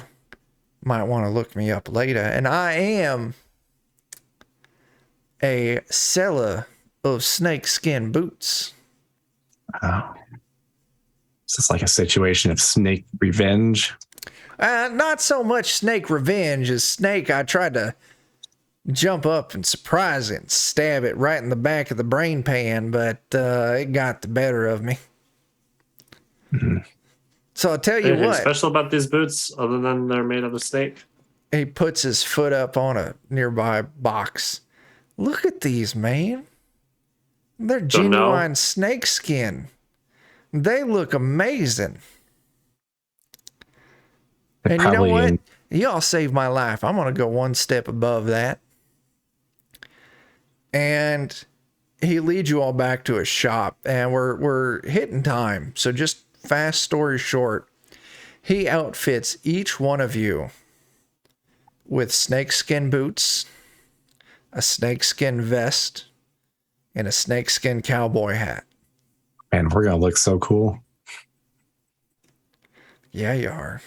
might want to look me up later. And I am a seller of snakeskin boots. Oh. Is this like a situation of snake revenge? Not so much snake revenge as snake. I tried to jump up and surprise it and stab it right in the back of the brain pan, but it got the better of me. Mm-hmm. So I'll tell you Anything what. special about these boots other than they're made of a snake? He puts his foot up on a nearby box. Look at these, man. They're Don't know. genuine snakeskin. They look amazing. They're And you know probably what? in- Y'all saved my life. I'm going to go one step above that. And he leads you all back to a shop, and we're hitting time. So just fast story short, he outfits each one of you with snakeskin boots, a snakeskin vest, and a snakeskin cowboy hat. Man, we're gonna look so cool. Yeah, you are.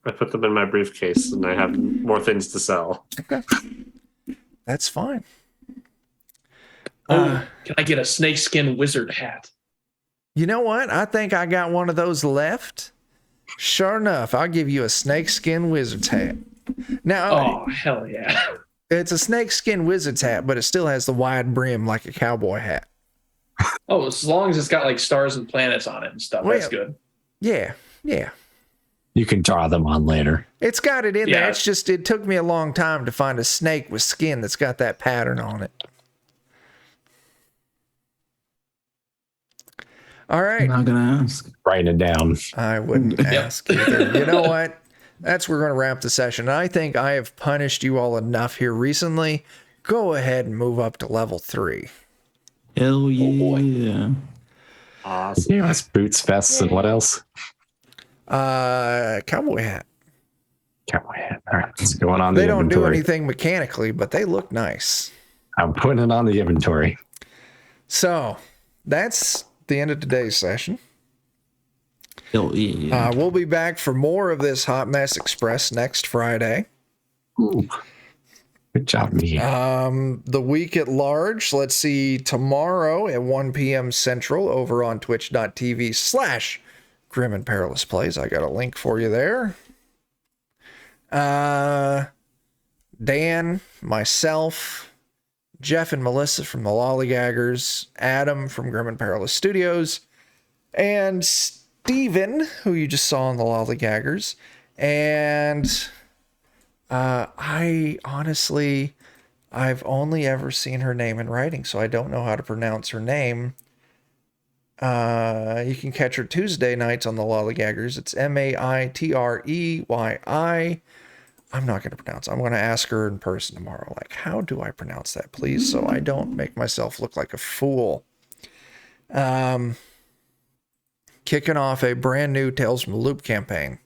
I put them in my briefcase and I have more things to sell. Okay. That's fine. Oh, can I get a snakeskin wizard hat? You know what? I think I got one of those left. Sure enough, I'll give you a snakeskin wizard's hat. Now, Oh, hell yeah. It's a snakeskin wizard's hat, but it still has the wide brim like a cowboy hat. Oh, as long as it's got like stars and planets on it and stuff, Well, that's good. Yeah, yeah. You can draw them on later. It's got it in there. Yeah. It's just it took me a long time to find a snake with skin that's got that pattern on it. All I'm right. not gonna ask. Writing it down. I wouldn't ask either. You know what? That's where we're going to wrap the session. I think I have punished you all enough here recently. Go ahead and move up to level 3. Hell yeah. boy. Awesome. Yeah, that's boots, vests, and what else? Cowboy hat. Cowboy hat. All right, let's go on the They don't do inventory. anything mechanically, but they look nice. I'm putting it on the inventory. So that's the end of today's session. Hell yeah. We'll be back for more of this Hot Mess Express next Friday. Ooh. Good job, me. The week at large, let's see, tomorrow at 1 p.m. Central over on twitch.tv/Grim and Perilous Plays. I got a link for you there. Dan, myself, Jeff and Melissa from the Lollygaggers, Adam from Grim and Perilous Studios, and Steven, who you just saw in the Lollygaggers. And I honestly, I've only ever seen her name in writing, so I don't know how to pronounce her name. You can catch her Tuesday nights on the Lollygaggers. It's Maitrey. I'm not going to pronounce it. I'm going to ask her in person tomorrow. Like, how do I pronounce that, please? So I don't make myself look like a fool. Kicking off a brand new Tales from the Loop campaign.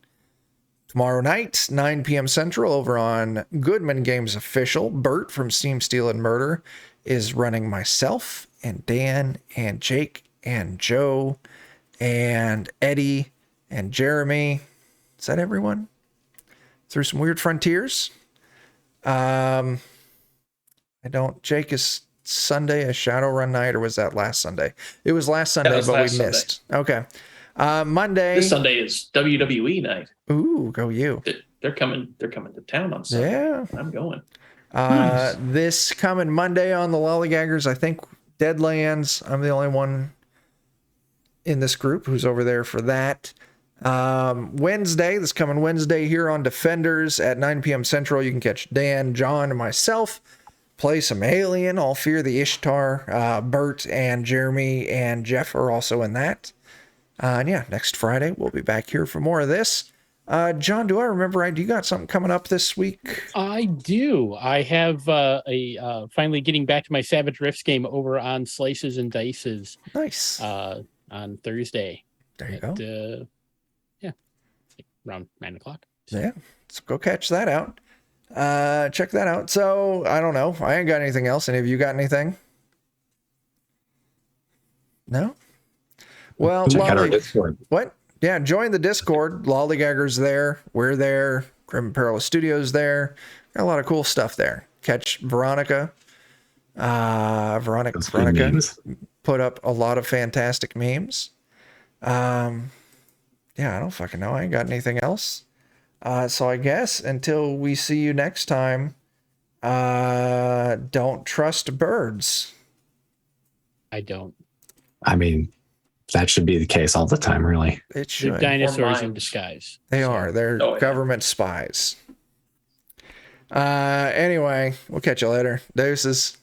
Tomorrow night, 9 p.m. Central, over on Goodman Games Official. Bert from Steam, Steel, and Murder is running myself and Dan and Jake and Joe and Eddie and Jeremy. Is that everyone? Through some weird frontiers. Jake is Sunday a Shadowrun night, or was that last Sunday? It was last Sunday, was but we last Sunday. missed. Okay. Monday. This Sunday is WWE night. Ooh, go you. They're coming to town on Sunday. Yeah. I'm going. Nice. This coming Monday on the Lollygaggers, I think Deadlands. I'm the only one in this group who's over there for that. This coming Wednesday here on Defenders at 9 p.m. Central, you can catch Dan, John, and myself play some Alien, All Fear the Ishtar. Bert and Jeremy and Jeff are also in that. And yeah, next Friday we'll be back here for more of this. John, do I remember right? Do you got something coming up this week? I do. I have finally getting back to my Savage Rifts game over on Slices and Dices Nice. on Thursday. There you go. Around 9 o'clock. Yeah, so go catch that out. Check that out. So I don't know. I ain't got anything else. Any of you got anything? No. Well, Check out our Discord. What? Yeah, join the Discord. Lollygaggers there. We're there. Grim and Perilous Studios there. Got a lot of cool stuff there. Catch Veronica. Veronica Memes. put up a lot of fantastic memes. Yeah, I don't fucking know. I ain't got anything else. So I guess until we see you next time, don't trust birds. I don't. I mean, that should be the case all the time, really. It They're should. dinosaurs in mimes. disguise. They are. They're Oh, yeah. government spies. Anyway, we'll catch you later. Deuces.